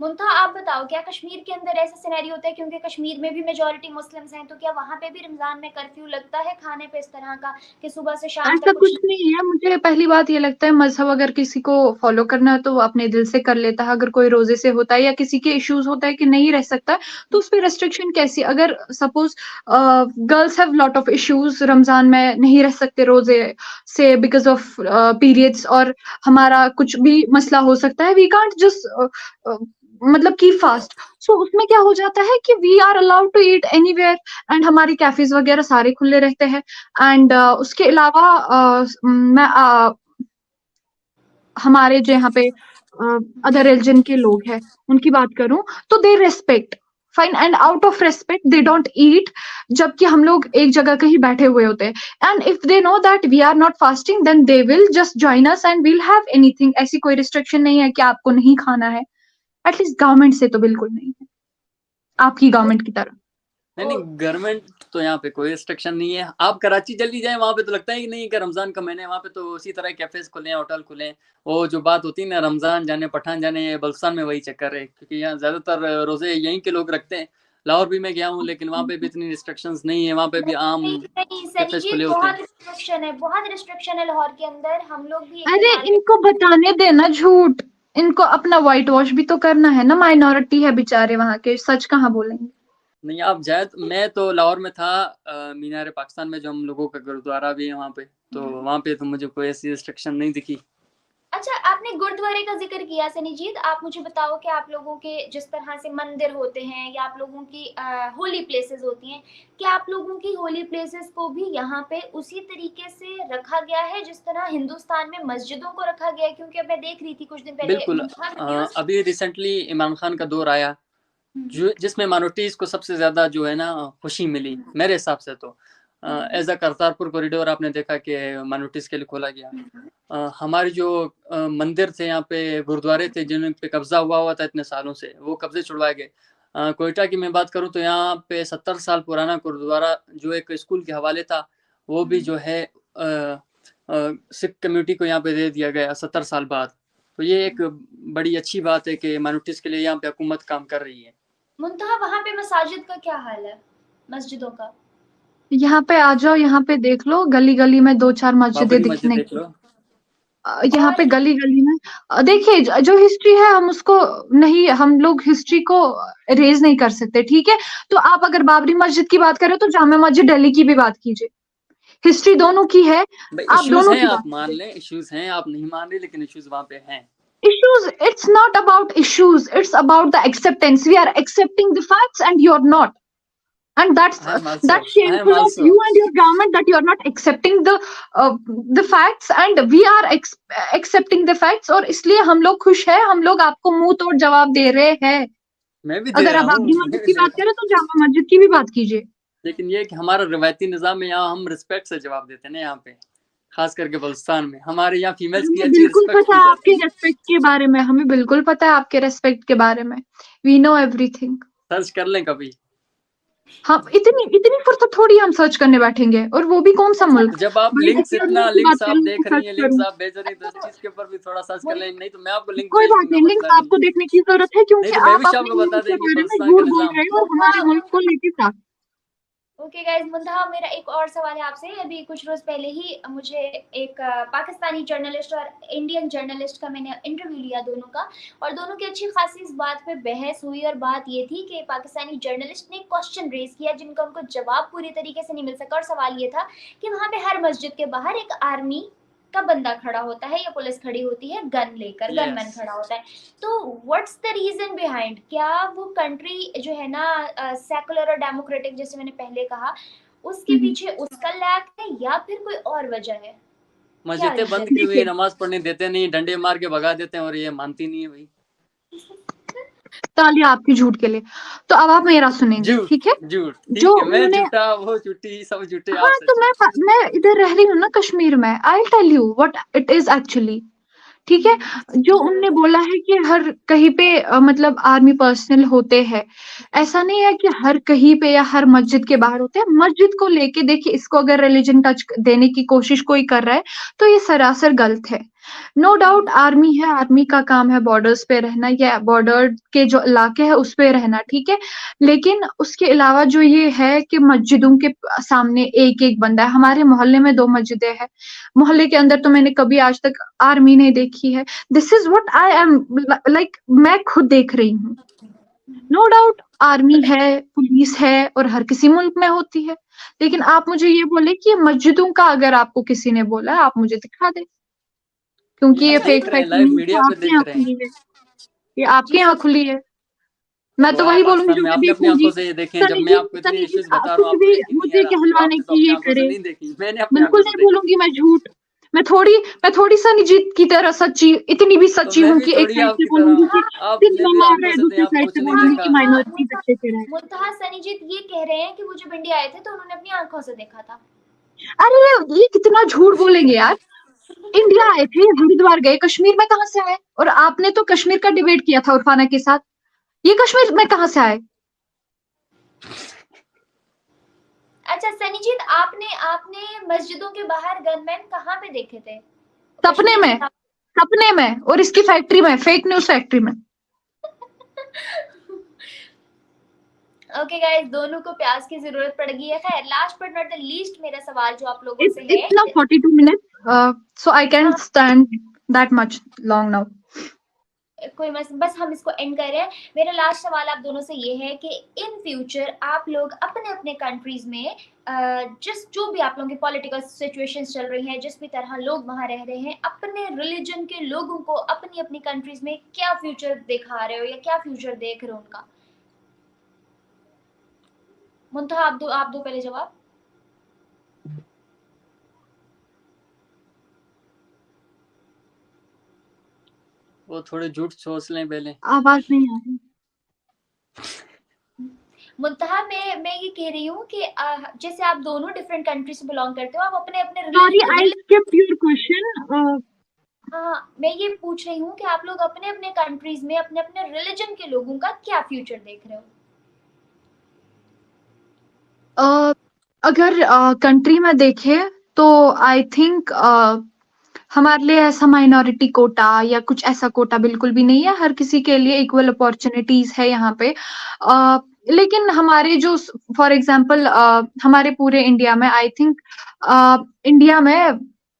मुंतहा आप बताओ, क्या कश्मीर के अंदर ऐसा सिनेरियो होता है, क्योंकि कश्मीर में भी मेजोरिटी मुस्लिम्स हैं, तो क्या वहां पे भी रमजान में कर्फ्यू लगता है खाने पे इस तरह का कि सुबह से शाम ऐसा तक कुछ कुछ नहीं है। मुझे पहली बात ये लगता है, मजहब अगर किसी को फॉलो करना है तो वो अपने दिल से कर लेता है। अगर कोई रोजे से होता है या किसी के इश्यूज होता है कि नहीं रह सकता, तो उस पर रेस्ट्रिक्शन कैसी? अगर suppose girls have lot of issues, Ramzan में नहीं रह सकते रोजे से बिकॉज ऑफ पीरियड्स, और हमारा कुछ भी मसला हो सकता है, वी कांट जस्ट मतलब की फास्ट। सो उसमें क्या हो जाता है कि we are allowed to eat anywhere, and हमारी कैफेज वगैरह सारे खुले रहते हैं। एंड उसके अलावा मैं हमारे जो यहाँ पे अदर रिलीजन के लोग हैं उनकी बात करूं, तो they respect fine, and out of respect they don't eat, जबकि हम लोग एक जगह कहीं बैठे हुए होते हैं। And if they know that we are not fasting, then they will just join us and we'll have anything. ऐसी कोई रिस्ट्रिक्शन नहीं है कि आपको नहीं खाना है, एटलीस्ट गवर्नमेंट से तो बिल्कुल नहीं है, आपकी गवर्नमेंट की तरह। नहीं, गवर्नमेंट तो यहाँ पे कोई रिस्ट्रिक्शन नहीं है। आप कराची चली जाए, वहाँ पे तो लगता ही नहीं कि रमजान का महीना है। वहाँ पे तो उसी तरह कैफेज खुले हैं, होटल खुले हैं। वो जो बात होती है ना, रमजान जाने पठान जाने, बलसान में वही चक्कर है, क्योंकि यहाँ ज्यादातर रोजे यहीं के लोग रखते हैं। लाहौर भी मैं गया हूँ, लेकिन वहाँ पे भी इतनी रिस्ट्रिक्शंस नहीं है। वहाँ पे भी आम नहीं सनी कैफेज जी, खुले होते बहुत हैं। रिस्ट्रिक्शन है, बहुत रिस्ट्रिक्शन है लाहौर के अंदर। हम लोग भी एक दिन अरे मार्केट। इनको बताने देना झूठ, इनको अपना व्हाइट वॉश भी तो करना है ना, माइनॉरिटी है बेचारे वहां के, सच कहाँ बोलेंगे। नहीं, आप जाए तो, मैं तो लाहौर में था, मीनार पाकिस्तान में जो हम लोगों का गुरुद्वारा भी है वहाँ पे, तो वहाँ पे तो मुझे कोई ऐसी रिस्ट्रिक्शन नहीं दिखी। अच्छा आपने गुरुद्वारे का जिक्र किया सनीजीत, आप मुझे बताओ कि आप लोगों के जिस तरह से मंदिर होते हैं या आप लोगों की होली प्लेसेस होती हैं, क्या आप लोगों की होली प्लेसेस को भी यहाँ पे उसी तरीके से रखा गया है जिस तरह हिंदुस्तान में मस्जिदों को रखा गया है? क्योंकि अब मैं देख रही थी कुछ दिन पहले बिल्कुल। वीडियोस। अभी रिसेंटली इमरान खान का दौर आया, जो जिसमें माइनॉरिटीज को सबसे ज्यादा जो है ना खुशी मिली मेरे हिसाब से। तो एज अ करतारपुर कॉरिडोर आपने देखा कि माइनॉरिटीज के लिए खोला गया। हमारे जो मंदिर थे यहाँ पे, गुरुद्वारे थे जिन पे कब्जा हुआ था इतने सालों से, वो कब्जे छुड़वाए गए। कोयटा की मैं बात करूँ तो यहाँ पे 70 साल पुराना गुरुद्वारा जो एक स्कूल के हवाले था, वो भी जो है सिख कम्युनिटी को यहाँ पे दे दिया गया 70 साल बाद। तो ये एक बड़ी अच्छी बात है कि माइनॉरिटीज के लिए यहाँ पे हुकूमत काम कर रही है। मुंतहा वहां पे मसाजिद का क्या हाल है, मस्जिदों का? यहाँ पे आ जाओ, यहाँ पे देख लो, गली गली में 2-4 मस्जिदें बाबरी मस्जिद दिखने देख की। लो। यहाँ और पे गली गली में देखिए, जो हिस्ट्री है हम उसको नहीं, हम लोग हिस्ट्री को रेज नहीं कर सकते, ठीक है? तो आप अगर बाबरी मस्जिद की बात करें तो जामा मस्जिद दिल्ली की भी बात कीजिए, हिस्ट्री दोनों की है, भाई आप इश्यूज दोनों हैं, की आप बात मान कीजिए। लें इश्यूज हैं, आप नहीं मान रहे, लेकिन इश्यूज वहाँ पे हैं। Issues, it's not about issues, it's about the acceptance. We are accepting the facts and you're not. And that's I am shameful of also you and your government, that you're not accepting the facts, and we are accepting the facts, और इसलिए हम लोग खुश हैं, हम लोग आपको मुंह तोड़ जवाब दे रहे हैं। मैं भी दे अगर रहा आप हूँ बाबरी मैं मस्जिद भी की दे बात रहा हूँ। करें तो जामा मस्जिद की भी बात कीजिए। लेकिन ये कि हमारा रिवायती निज़ाम में यहाँ हम रिस्पेक्ट से जवाब देते हैं ना यहाँ पे। खास करके बलुचिस्तान में हमारे यहाँ फीमेल्स की हमें अच्छी बिल्कुल रिस्पेक्ट पता की है जाती आपके है। रेस्पेक्ट के बारे में, हमें बिल्कुल पता है आपके रेस्पेक्ट के बारे में। We know everything. सर्च कर लें कभी। हम इतनी फुर्सत थोड़ी हम सर्च करने बैठेंगे, और वो भी कौन सा अच्छा, मुल्क। तो जब आप भाई लिंक्स दुनिया इतना की बात लिंक्स आप करूं तो देख रही सर्च हैं, लिंक्स करूं। आप भेज रही हैं, तो इस चीज के ऊपर भी थोड़ा सर्च कर लें, नहीं तो मैं आपको लिंक कोई भेज बात दूंगा, नहीं, लिंक मसला नहीं आपको है। देखने की जरूरत है, नहीं क्योंकि तो मैं भी आप शाम अपने को बता मुल्क के देंगे बारे में बलुचिस्तान का झूठ बोल निजाम। रहे हो और हमारे मुल्क को लेके साथ। ओके गाइज, मुंतहा मेरा एक और सवाल है आपसे। अभी कुछ रोज पहले ही मुझे एक पाकिस्तानी जर्नलिस्ट और इंडियन जर्नलिस्ट का मैंने इंटरव्यू लिया दोनों का, और दोनों की अच्छी खासी इस बात पे बहस हुई। और बात ये थी कि पाकिस्तानी जर्नलिस्ट ने एक क्वेश्चन रेज किया जिनका उनको जवाब पूरी तरीके से नहीं मिल सका, और सवाल ये था कि वहां पे हर मस्जिद के बाहर एक आर्मी का बंदा खड़ा होता है या पुलिस खड़ी होती है गन लेकर, गनमैन Yes. खड़ा होता है। तो व्हाट्स द रीजन बिहाइंड? क्या वो कंट्री जो है ना सेकुलर और डेमोक्रेटिक, जैसे मैंने पहले कहा, उसके पीछे उसका लैक है या फिर कोई और वजह है? क्या मस्जिदें बंद रीजन? की हुई, नमाज पढ़ने देते नहीं, डंडे मार के भगा देते हैं, और ये मानती नहीं है भाई। तालियां आपकी झूठ के लिए। तो अब आप मेरा सुनेंगे, झूठ ठीक है। झूठ, जो ठीक है, मैं उन्होंने, झूठा, वो झूठी, सब झूठे, आप हाँ तो सच्चे। मैं इधर रह रही हूँ ना कश्मीर में, I tell you what it is actually, ठीक है। जो उनने बोला है कि हर कहीं पे मतलब आर्मी पर्सनल होते हैं, ऐसा नहीं है कि हर कहीं पे या हर मस्जिद के बाहर होते हैं। मस्जिद को लेके देखिए, इसको अगर रिलीजन टच देने की कोशिश कोई कर रहा है तो ये सरासर गलत है। नो डाउट आर्मी है, आर्मी का काम है बॉर्डर्स पे रहना या बॉर्डर के जो इलाके है उस पे रहना, ठीक है। लेकिन उसके अलावा जो ये है कि मस्जिदों के सामने एक एक बंदा है, हमारे मोहल्ले में 2 मस्जिदें हैं, मोहल्ले के अंदर तो मैंने कभी आज तक आर्मी नहीं देखी है। This is what I am like, मैं खुद देख रही हूँ। नो डाउट आर्मी है, पुलिस है, और हर किसी मुल्क में होती है। लेकिन आप मुझे ये बोले कि मस्जिदों का अगर आपको किसी ने बोला, आप मुझे दिखा दें, क्योंकि ये ये हम फेक देख रहे हैं, फैक्ट लाइव नहीं है, मीडिया पे आपके देख यहाँ रहे हैं। खुली है, ये आपके जी यहाँ सर। खुली है। मैं तो तो वही आप बोलूंगी पाकिस्तान जो में मैं आपने अपनी देखूंगी। आंखों से ये देखे हैं, जब सनी मैं जी, आपको इतनी सनी जी इश्यूज बता रहा कुछ हूँ, आपको भी यकीन नहीं आ मुझे रहा, तो कहलवाने आपने तो की अपनी ये आंखों से करे, नहीं देखी, मैंने अपनी बिल्कुल आंखों से नहीं देखी। बोलूंगी मैं झूठ। मैं थोड़ी सनी जी की तरह सच्ची, इतनी भी तो सच्ची मैं हूँ भी कि एक थोड़ी साइड से आपकी बोलूंगी कि तरह, सिर्फ आपने भी हमारे आंखों है, से दूसरी आप साइड से कुछ नहीं बोलूंगी कि देखा। माइनॉरिटी अच्छे से रहे। मुल्तहा सनीजीत ये कह रहे हैं कि वो जब इंडिया आए थे तो उन्होंने अपनी आंखों से देखा था। अरे ये कितना झूठ बोलेंगे यार। इंडिया आए थे, हरिद्वार गए, कश्मीर में कहाँ से आए? और आपने तो कश्मीर का डिबेट किया था उर्फाना के साथ, ये कश्मीर में कहाँ से आए? अच्छा सनीजीत, आपने आपने मस्जिदों के बाहर गनमैन कहाँ पे देखे थे? सपने कश्मीर के में, सपने में, और इसकी फैक्ट्री में, फेक न्यूज फैक्ट्री में। ओके गाइस, दोनों को प्याज की जरूरत पड़ गई है। खैर, last but not the least मेरा सवाल जो आप लोगों से है, It's now 42 minutes, so I can't stand that much long now. कोई बस हम इसको एंड कर रहे हैं। मेरा लास्ट सवाल आप दोनों से ये है कि इन फ्यूचर आप लोग अपने अपने कंट्रीज में जिस जो भी आप लोगों की पॉलिटिकल सिचुएशंस चल रही हैं, जिस भी तरह लोग वहां रह रहे हैं, अपने रिलीजन के लोगों को अपनी अपनी कंट्रीज में क्या फ्यूचर दिखा रहे हो या क्या फ्यूचर देख रहे हो उनका? मुंतहा आप दो पहले जवाब। वो थोड़े झूठ सोच लें पहले। आवाज नहीं आ रही। मुंतहा मैं ये कह रही हूँ कि जैसे आप दोनों डिफरेंट कंट्री से बिलोंग करते हो, आप अपने अपने Sorry, I skipped your question. हाँ, मैं ये पूछ रही हूँ कि आप लोग अपने अपने कंट्रीज में अपने अपने रिलीजन के लोगों का क्या फ्यूचर देख रहे हो? अगर कंट्री में देखे तो आई थिंक हमारे लिए ऐसा माइनॉरिटी कोटा या कुछ ऐसा कोटा बिल्कुल भी नहीं है। हर किसी के लिए इक्वल अपॉर्चुनिटीज है यहाँ पे। लेकिन हमारे जो फॉर एग्जांपल हमारे पूरे इंडिया में आई थिंक इंडिया में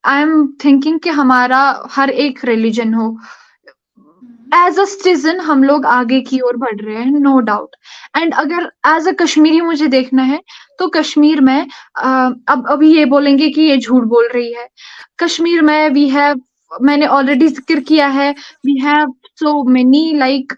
आई एम थिंकिंग कि हमारा हर एक रिलीजन हो। एज अ सिटीजन हम लोग आगे की ओर बढ़ रहे हैं, नो डाउट। एंड अगर एज अ कश्मीरी मुझे देखना है तो कश्मीर में अब अभी ये बोलेंगे कि ये झूठ बोल रही है। कश्मीर में वी हैव, मैंने ऑलरेडी जिक्र किया है, we have so many like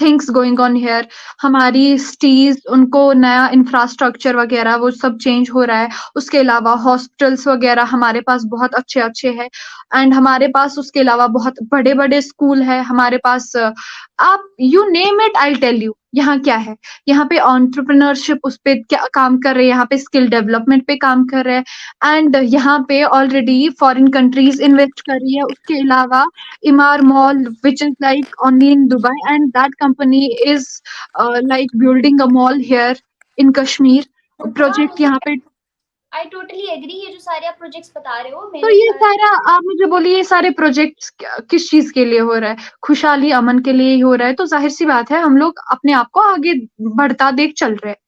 things going on here. हमारी सिटीज, उनको नया इंफ्रास्ट्रक्चर वगैरह वो सब चेंज हो रहा है। उसके अलावा हॉस्पिटल्स वगैरह हमारे पास बहुत अच्छे अच्छे हैं। एंड हमारे पास उसके अलावा बहुत बड़े बड़े स्कूल है हमारे पास। आप you name it, I tell you, यहाँ क्या है, यहाँ पे एंटरप्रेन्योरशिप उस पे क्या काम कर रहे हैं, यहाँ पे स्किल डेवलपमेंट पे काम कर रहे हैं एंड यहाँ पे ऑलरेडी फॉरेन कंट्रीज इन्वेस्ट कर रही है। उसके अलावा इमार mall which is like only in Dubai and that company is like building a mall here in Kashmir. Project यहाँ पे आई टोटली एग्री। ये जो सारे आप प्रोजेक्ट्स बता रहे हो तो ये सारा आप मुझे बोलिए, ये सारे प्रोजेक्ट्स किस चीज के लिए हो रहा है? खुशहाली अमन के लिए ही हो रहा है, तो जाहिर सी बात है हम लोग अपने आप को आगे बढ़ता देख चल रहे हैं।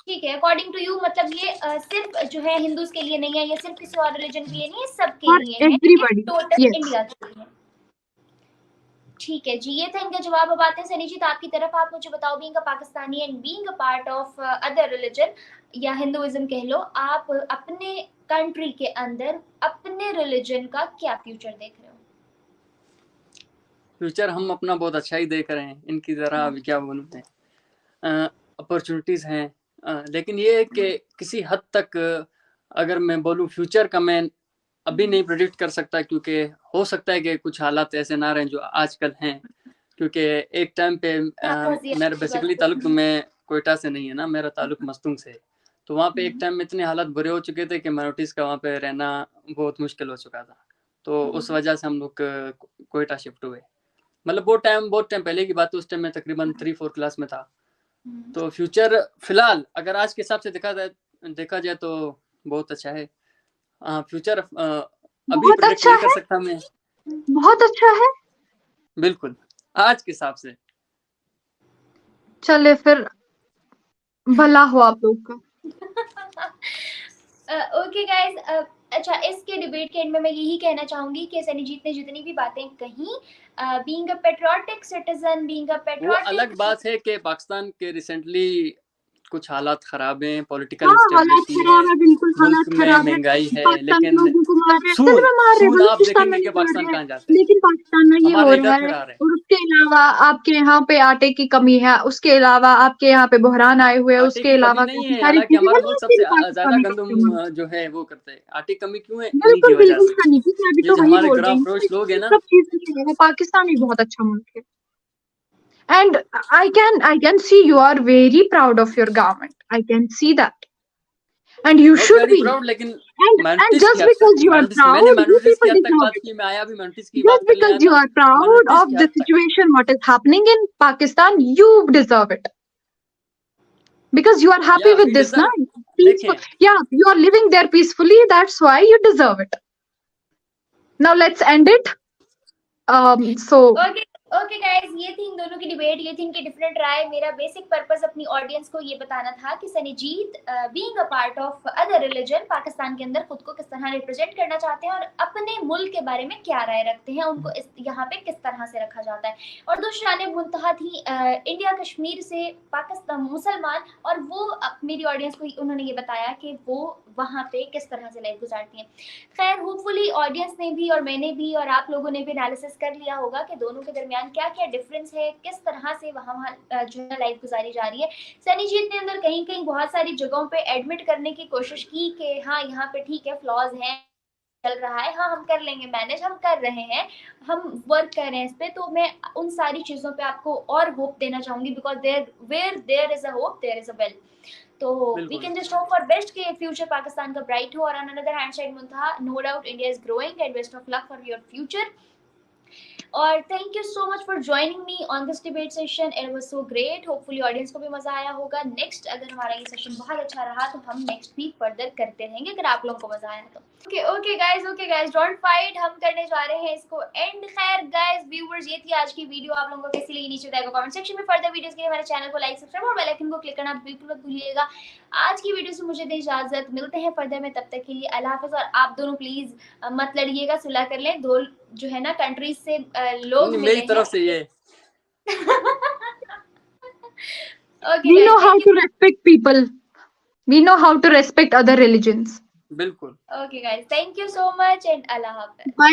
ठीक है, अकॉर्डिंग टू यू मतलब ये सिर्फ जो है हिंदूज के लिए नहीं है, ये सिर्फ किसी और रिलीजन के लिए नहीं है, सबके लिए है, एवरीबॉडी, टोटल इंडिया के लिए। ठीक है जी, ये था इनका जवाब। अब आते हैं सनी जी आपकी तरफ। आप मुझे बताओ, being a Pakistani and being a part of other religion या हिंदुइज्म कह लो, आप अपने कंट्री के अंदर अपने रिलीजन का क्या फ्यूचर देख रहे हो? फ्यूचर हम अपना बहुत अच्छा ही देख रहे हैं। इनकी तरह अभी क्या बोलूं मैं, अपॉर्चुनिटीज हैं, लेकिन ये है कि किसी हद तक अगर मैं बोलूं फ्यूचर का मैं अभी नहीं प्रेडिक्ट कर सकता, क्योंकि हो सकता है कि कुछ हालात ऐसे ना रहें जो आजकल हैं। क्योंकि एक टाइम पे मेरा बेसिकली ताल्लुक में कोयटा से नहीं है ना, मेरा ताल्लुक मस्तूंग से है। तो वहाँ पे एक टाइम में इतने हालात बुरे हो चुके थे कि माइनॉरिटीज़ का वहाँ पे रहना बहुत मुश्किल हो चुका था। तो उस वजह से हम लोग कोयटा शिफ्ट हुए। मतलब बहुत टाइम पहले की बात है, उस टाइम मैं तकरीबन 3-4 क्लास में था। तो फ्यूचर फिलहाल अगर आज के हिसाब से देखा जाए तो बहुत अच्छा है। फ्यूचर अभी प्रेडिक्ट नहीं कर सकता मैं। बहुत अच्छा है, बिल्कुल आज के हिसाब से। चले फिर भला हो आप लोग का। ओके गाइस, अच्छा इसके डिबेट के एंड में मैं यही कहना चाहूंगी कि सनीजीत ने जितनी भी बातें कही, being a patriotic citizen, being a patriotic, वो अलग बात है कि पाकिस्तान के रिसेंटली कुछ हालात खराब हैं, पॉलिटिकल इंस्टेबिलिटी है, बिल्कुल मुल्क में महंगाई है, लेकिन सून आप देखेंगे कि पाकिस्तान कहाँ जाता है, लेकिन पाकिस्तान में ये हो रहा है। और उसके अलावा आपके यहाँ पे आटे की कमी है, उसके अलावा आपके यहाँ पे बहरान आए हुए हैं, उसके अलावा नहीं है। हालांकि हमारा मुल्क सबसे ज्यादा गंदम जो है वो करते हैं। आटे की कमी क्यों है? बिल्कुल बिल्कुल, जो हमारे ग्राफरोश लोग हैं ना, सब चीजें पाकिस्तान भी बहुत अच्छा मुल्क है। And I can see you are very proud of your garment. I can see that. And you should be. Proud, लेकिन and just because you are proud, you people deserve it. Just because you are proud of the situation, what is happening in Pakistan, you deserve it. Because you are happy with this, na? Peaceful. Yeah, you are living there peacefully. That's why you deserve it. Now let's end it. Okay guys, ये थी इन दोनों की debate, ये थी इनकी different राय। मेरा basic purpose अपनी audience को ये बताना था कि Sanijeet being a part of other religion Pakistan के अंदर खुद को किस तरह रिप्रेजेंट करना चाहते हैं और अपने मुल्क के बारे में क्या राय रखते हैं, उनको यहाँ पे किस तरह से रखा जाता है। और दूसरी जानिब मुंतहा थी इंडिया कश्मीर से पाकिस्तान मुसलमान, और वो मेरी ऑडियंस को उन्होंने ये बताया कि वो वहाँ पे किस तरह से लाइफ गुजारती हैं। खैर, होपफुली ऑडियंस ने भी और मैंने भी और आप लोगों ने भी एनालिसिस कर लिया होगा कि दोनों के दरमियान क्या क्या डिफरेंस है, किस तरह से वहाँ जो है लाइफ गुजारी जा रही है। सनीजीत ने अंदर कहीं कहीं बहुत सारी जगहों पे एडमिट करने की कोशिश की कि हाँ यहाँ पे ठीक है फ्लॉज हैं, चल रहा है, हाँ हम कर लेंगे मैनेज, हम कर रहे हैं, हम वर्क कर रहे हैं इस पे। तो मैं उन सारी चीजों पे आपको और होप देना चाहूंगी, because where there is a hope there is a well. तो we can just hope for best कि फ्यूचर पाकिस्तान का ब्राइट हो। और on another hand side Muntaha, no doubt India is growing and best of luck for your future. और thank you so much for joining me on this debate session, it was so great. Hopefully audience को भी मजा आया होगा। Next अगर हमारा ये session बहुत अच्छा रहा तो हम नेक्स्ट वीक फर्दर करते रहेंगे, अगर आप लोगों को मजा आया तो। ओके गाइज डोंट फाइट, हम करने जा रहे हैं इसको एंड। खैर गाइज व्यूअर्स, ये थी आज की वीडियो। आप लोगों को कैसी लगी नीचे बताइएगा कमेंट सेक्शन में। फर्दर वीडियोस के लिए हमारे चैनल को लाइक, सब्सक्राइब और बेल आइकन को क्लिक करना बिल्कुल मत भूलिएगा। आज की वीडियो से मुझे दे इजाजत, मिलते हैं फर्दर में, तब तक के लिए अल्लाह हाफिज। और आप दोनों प्लीज मत लड़िएगा, सुलह कर लें। दो जो है ना कंट्रीज से लोग मेरी तरफ से ये we know how to respect people, we know how to respect other religions. बिल्कुल। Okay guys, thank you so much and Allah Hafiz. Bye.